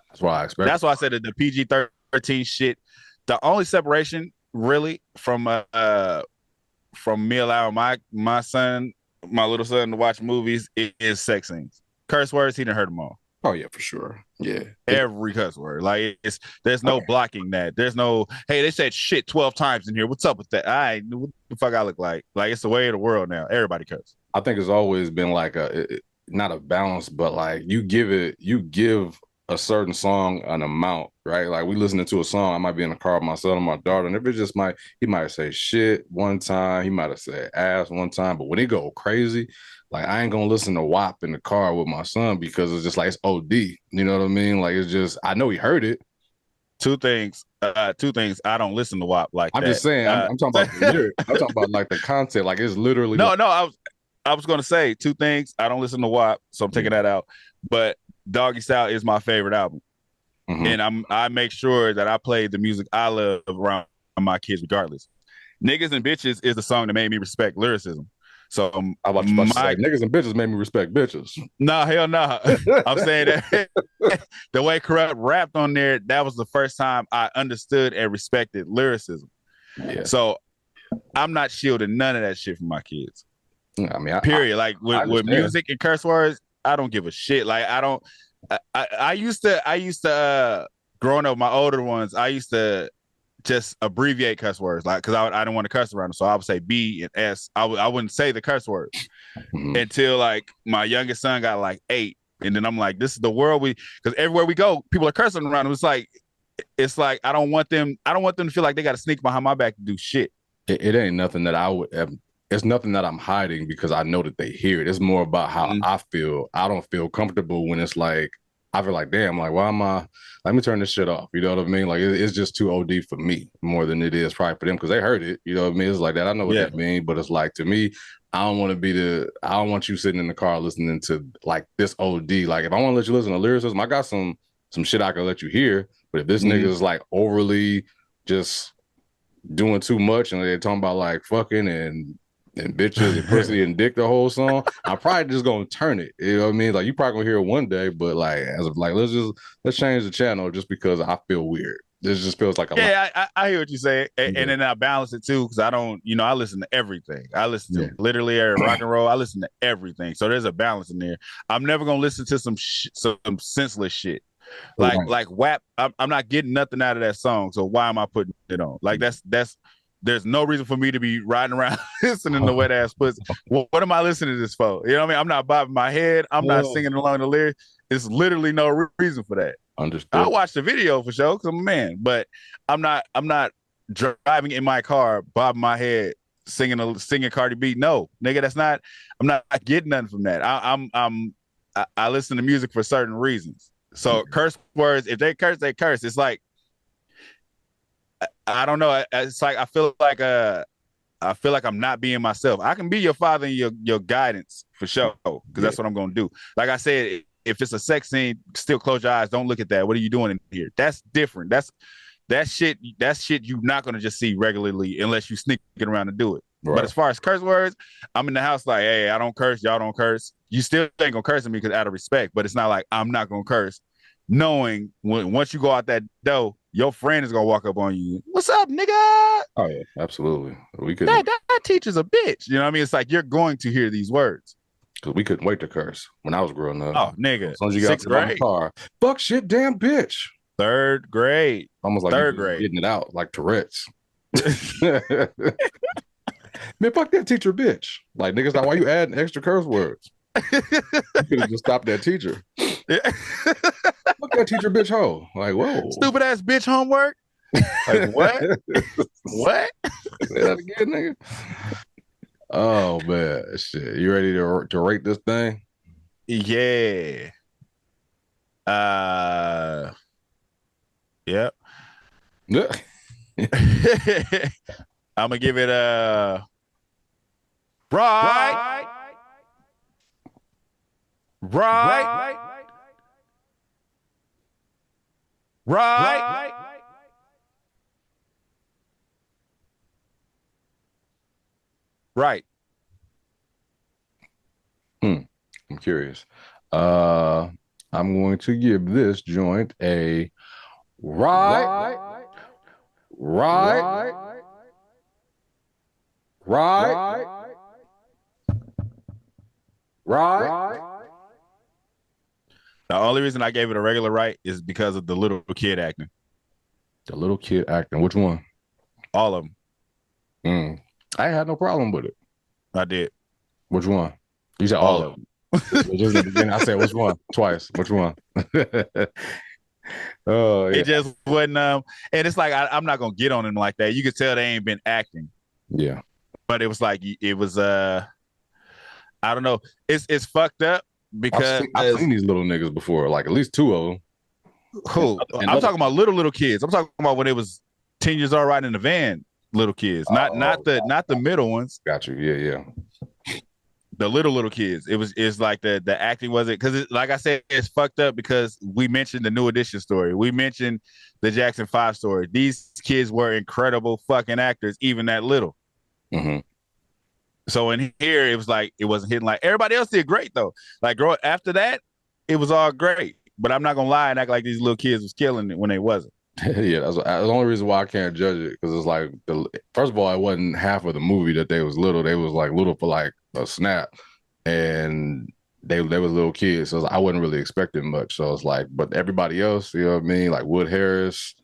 That's why I expect. That's why I said that the PG-13 shit. The only separation really from me allowing my son, my little son, to watch movies is sex scenes. Curse words, he done heard them all. Oh yeah, for sure. Yeah, every cuss word. Like there's no blocking that. There's no, hey, they said shit 12 times in here. What's up with that? I knew what the fuck I look like. Like it's the way of the world now. Everybody cuss. I think it's always been like not a balance, but like you give a certain song an amount, right? Like we listening to a song, I might be in the car with my son and my daughter, and if it just he might say shit one time, he might have said ass one time, but when it go crazy, like I ain't gonna listen to WAP in the car with my son because it's just like it's OD. You know what I mean? Like it's just I know he heard it. Two things. I don't listen to WAP like I'm that. Just saying. I'm talking about the lyrics. I'm talking about like the content. Like it's literally no. I was gonna say two things. I don't listen to WAP, so I'm taking that out. But Doggy Style is my favorite album, and I make sure that I play the music I love around my kids regardless. Niggas and Bitches is the song that made me respect lyricism. So I about to say, niggas and bitches made me respect bitches. No, hell no. I'm saying that the way Corrupt rapped on there, that was the first time I understood and respected lyricism. Yeah. So I'm not shielding none of that shit from my kids. I mean, period. Like with music and curse words, I don't give a shit. Like I used to growing up, my older ones, I used to just abbreviate cuss words, like because I didn't want to cuss around them, so I would say B and S. I wouldn't say the curse words until like my youngest son got like 8, and then I'm like, this is the world because everywhere we go, people are cursing around them. It's like I don't want them to feel like they got to sneak behind my back to do shit. It ain't nothing that I would. It's nothing that I'm hiding because I know that they hear it. It's more about how I feel. I don't feel comfortable when it's like I feel like, damn, like why am I? Let me turn this shit off. You know what I mean? Like it's just too OD for me more than it is probably for them because they heard it. You know what I mean? It's like that. I know what that mean, but it's like to me, I don't want you sitting in the car listening to like this OD. Like if I want to let you listen to lyricism, I got some shit I can let you hear. But if this nigga is like overly just doing too much and they're talking about like fucking and bitches and pussy and dick the whole song, I'm probably just gonna turn it. You know what I mean? Like you probably gonna hear it one day, but like as of like let's change the channel just because I feel weird. This just feels like I hear what you're saying, and then I balance it too because I don't, I listen to everything. I listen to literally rock and roll. I listen to everything, so there's a balance in there. I'm never gonna listen to some senseless shit. Like WAP, I'm not getting nothing out of that song, so why am I putting it on? Like that's there's no reason for me to be riding around listening to wet ass pussy. What am I listening to this for? You know what I mean? I'm not bobbing my head. I'm not singing along the lyrics. It's literally no reason for that. Understood. I'll watch the video for sure because I'm a man, but I'm not driving in my car, bobbing my head, singing Cardi B. No, nigga, I'm not getting nothing from that. I listen to music for certain reasons. So curse words, if they curse, they curse. It's like, I don't know. It's like I feel like I'm not being myself. I can be your father and your guidance for sure, because that's what I'm gonna do. Like I said, if it's a sex scene, still close your eyes. Don't look at that. What are you doing in here? That's different. That shit you're not gonna just see regularly unless you sneak it around to do it. Right. But as far as curse words, I'm in the house like, hey, I don't curse. Y'all don't curse. You still ain't gonna curse at me because out of respect. But it's not like I'm not gonna curse, knowing once you go out that door, your friend is gonna walk up on you. What's up, nigga? Oh yeah, absolutely. We could. That teacher's a bitch. You know what I mean? It's like you're going to hear these words. Because we couldn't wait to curse when I was growing up. Oh, nigga. As soon as you got to the car, fuck shit, damn bitch. 3rd grade. Almost like third grade, getting it out like Tourette's. Man, fuck that teacher, bitch. Like niggas, like why you adding extra curse words? You could have just stopped that teacher. Yeah. Fuck that teacher, bitch, hoe. Like whoa, Stupid ass bitch homework. Like what? What? Say that again, nigga. Oh man, shit. You ready to rate this thing? Yeah. Yep. Yeah. I'm gonna give it a right. I'm curious. I'm going to give this joint a right. The only reason I gave it a regular right is because of the little kid acting. The little kid acting. Which one? All of them. I had no problem with it. I did. Which one? You said all of them. Just in the beginning, I said which one? Twice. Which one? Oh, yeah. It just wasn't. And it's like I'm not gonna get on him like that. You could tell they ain't been acting. Yeah. But it was like it was. I don't know. It's fucked up because I've seen these little niggas before, like at least two of them. Who? I'm talking about little kids. I'm talking about when they was 10 years old riding in the van. Little kids, not the middle ones. Got you. Yeah. The little kids. It's like the acting wasn't, because like I said, it's fucked up because we mentioned the New Edition story. We mentioned the Jackson 5 story. These kids were incredible fucking actors, even that little. Mm-hmm. So in here, it was like it wasn't hitting. Like everybody else did great though. Like after that, it was all great. But I'm not gonna lie and act like these little kids was killing it when they wasn't. Yeah, that's the only reason why I can't judge it, because it's like first of all, it wasn't half of the movie that they was little. They was like little for like a snap, and they was little kids, so I wasn't really expecting much. So it's like, but everybody else, you know what I mean? Like Wood Harris,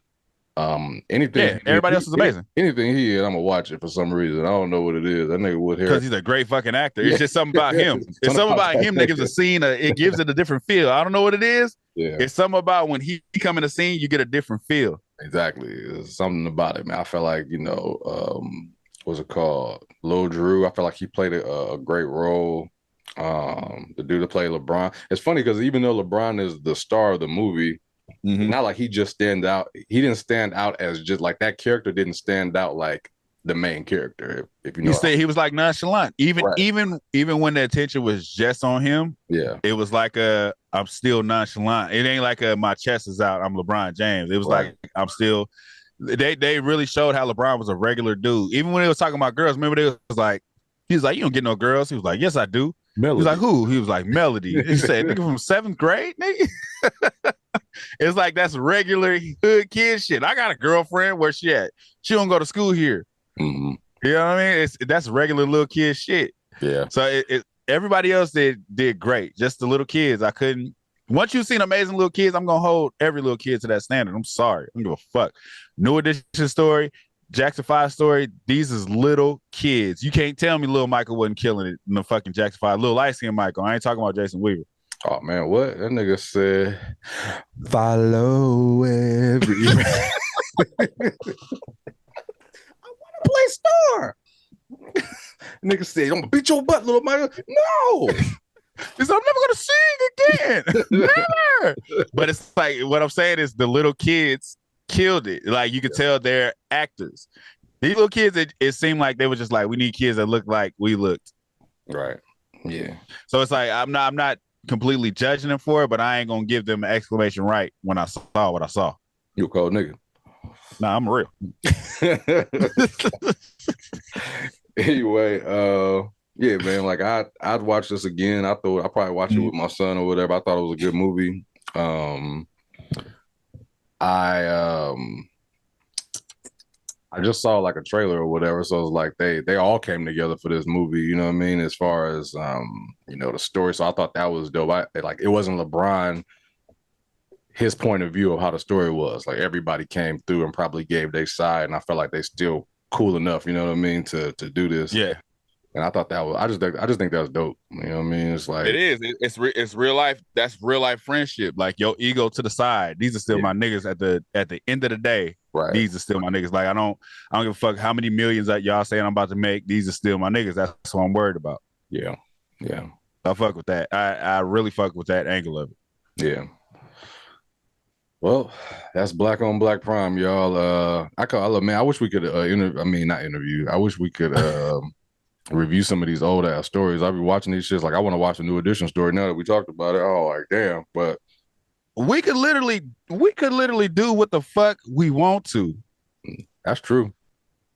anything. Yeah, everybody else is amazing. Anything he is, I'm gonna watch it for some reason. I don't know what it is. That nigga Wood Harris, because he's a great fucking actor. It's just something about him. It's something about him that gives a scene. It gives it a different feel. I don't know what it is. Yeah, it's something about when he come in the scene, you get a different feel. Exactly, there's something about it, man. I felt like what's it called? Lil Drew. I felt like he played a great role. The dude that played LeBron. It's funny because even though LeBron is the star of the movie, it's not like he just stand out. He didn't stand out as just like that character didn't stand out like the main character. If you know, he was like nonchalant. Even when the attention was just on him, yeah, it was like I'm still nonchalant. It ain't like my chest is out. I'm LeBron James. It was like I'm still. They really showed how LeBron was a regular dude. Even when they was talking about girls, remember they was like, he was like, you don't get no girls. He was like, yes, I do. Melody. He was like, who? He was like, Melody. He said, nigga from 7th grade, nigga. It's like that's regular hood kid shit. I got a girlfriend. Where she at? She don't go to school here. Mm-hmm. You know what I mean? That's regular little kid shit. Yeah. So everybody else did great. Just the little kids. I couldn't. Once you've seen Amazing Little Kids, I'm gonna hold every little kid to that standard. I'm sorry. I don't give a fuck. New Edition story, Jackson 5 story. These is little kids. You can't tell me Lil Michael wasn't killing it in the fucking Jackson 5. Little light skinned Michael. I ain't talking about Jason Weaver. Oh man, what that nigga said? Follow every. I want to play star. Nigga said, "I'm gonna beat your butt, little Michael." No. He said, I'm never gonna sing again. Never. But it's like what I'm saying is the little kids killed it. Like you could tell they're actors. These little kids, it seemed like they were just like, we need kids that look like we looked. Right. Yeah. So it's like I'm not completely judging them for it, but I ain't gonna give them an exclamation right when I saw what I saw. You a cold nigga. Nah, I'm real. Anyway, yeah, man. Like I'd watch this again. I thought I'd probably watch it with my son or whatever. I thought it was a good movie. I just saw like a trailer or whatever, so it was like they all came together for this movie. You know what I mean? As far as the story. So I thought that was dope. It wasn't LeBron. His point of view of how the story was, like everybody came through and probably gave their side, and I felt like they still cool enough, you know what I mean, to do this. Yeah. And I thought that was, I just think that's dope. You know what I mean? It's like It is. It's real life. That's real life friendship. Like your ego to the side. These are still my niggas at the end of the day. Right. These are still my niggas. Like I don't give a fuck how many millions that y'all saying I'm about to make. These are still my niggas. That's what I'm worried about. Yeah. Yeah. I fuck with that. I really fuck with that angle of it. Yeah. Well, that's Black on Black Prime, y'all. Man, I wish we could not interview. I wish we could review some of these old ass stories. I'll be watching these shits. Like I want to watch a New Edition story now that we talked about it. Oh, like damn. But we could literally do what the fuck we want to. That's true.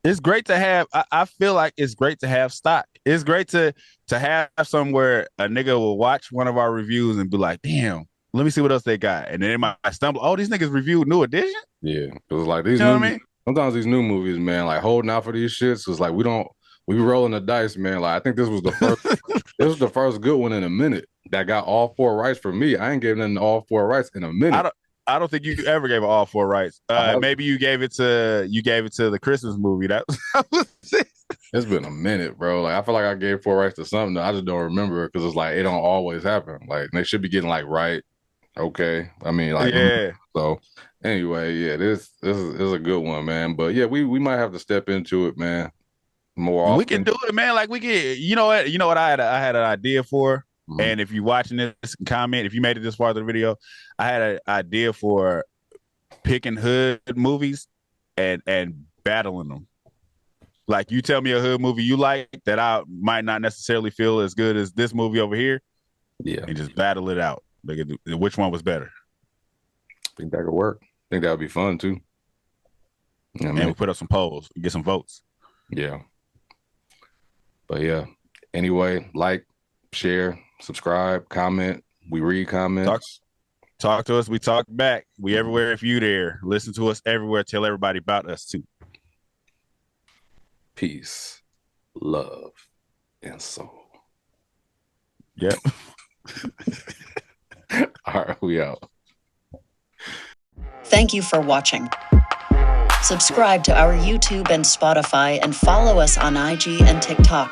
It's great to have. I feel like it's great to have stock. It's great to have somewhere a nigga will watch one of our reviews and be like, damn, let me see what else they got. And then they might stumble. Oh, these niggas reviewed New Edition? Yeah. Because like these you know what I mean? Sometimes these new movies, man, like holding out for these shits is like we be rolling the dice, man. Like I think this was the first this was the first good one in a minute that got all 4 rights for me. I ain't gave them all 4 rights in a minute. I don't think you ever gave it all 4 rights. Maybe you gave it to the Christmas movie. That was it. It's been a minute, bro. Like I feel like I gave 4 rights to something. I just don't remember because it's like it don't always happen. Like they should be getting like right. Okay. I mean, like yeah. So anyway, yeah, this is a good one, man. But yeah, we might have to step into it, man. More often. We can do it, man. Like we can. You know what? I had an idea for. Mm-hmm. And if you're watching this, comment. If you made it this far of the video, I had an idea for picking hood movies and battling them. Like you tell me a hood movie you like that I might not necessarily feel as good as this movie over here. Yeah. And just battle it out. Like which one was better? I think that could work. I think that would be fun too. You know what I mean? And we put up some polls, get some votes. Yeah. But yeah. Anyway, like, share, subscribe, comment. We read comments. Talk to us. We talk back. We everywhere if you there. Listen to us everywhere. Tell everybody about us too. Peace, love, and soul. Yep. All right, we out. Thank you for watching. Subscribe to our YouTube and Spotify and follow us on IG and TikTok.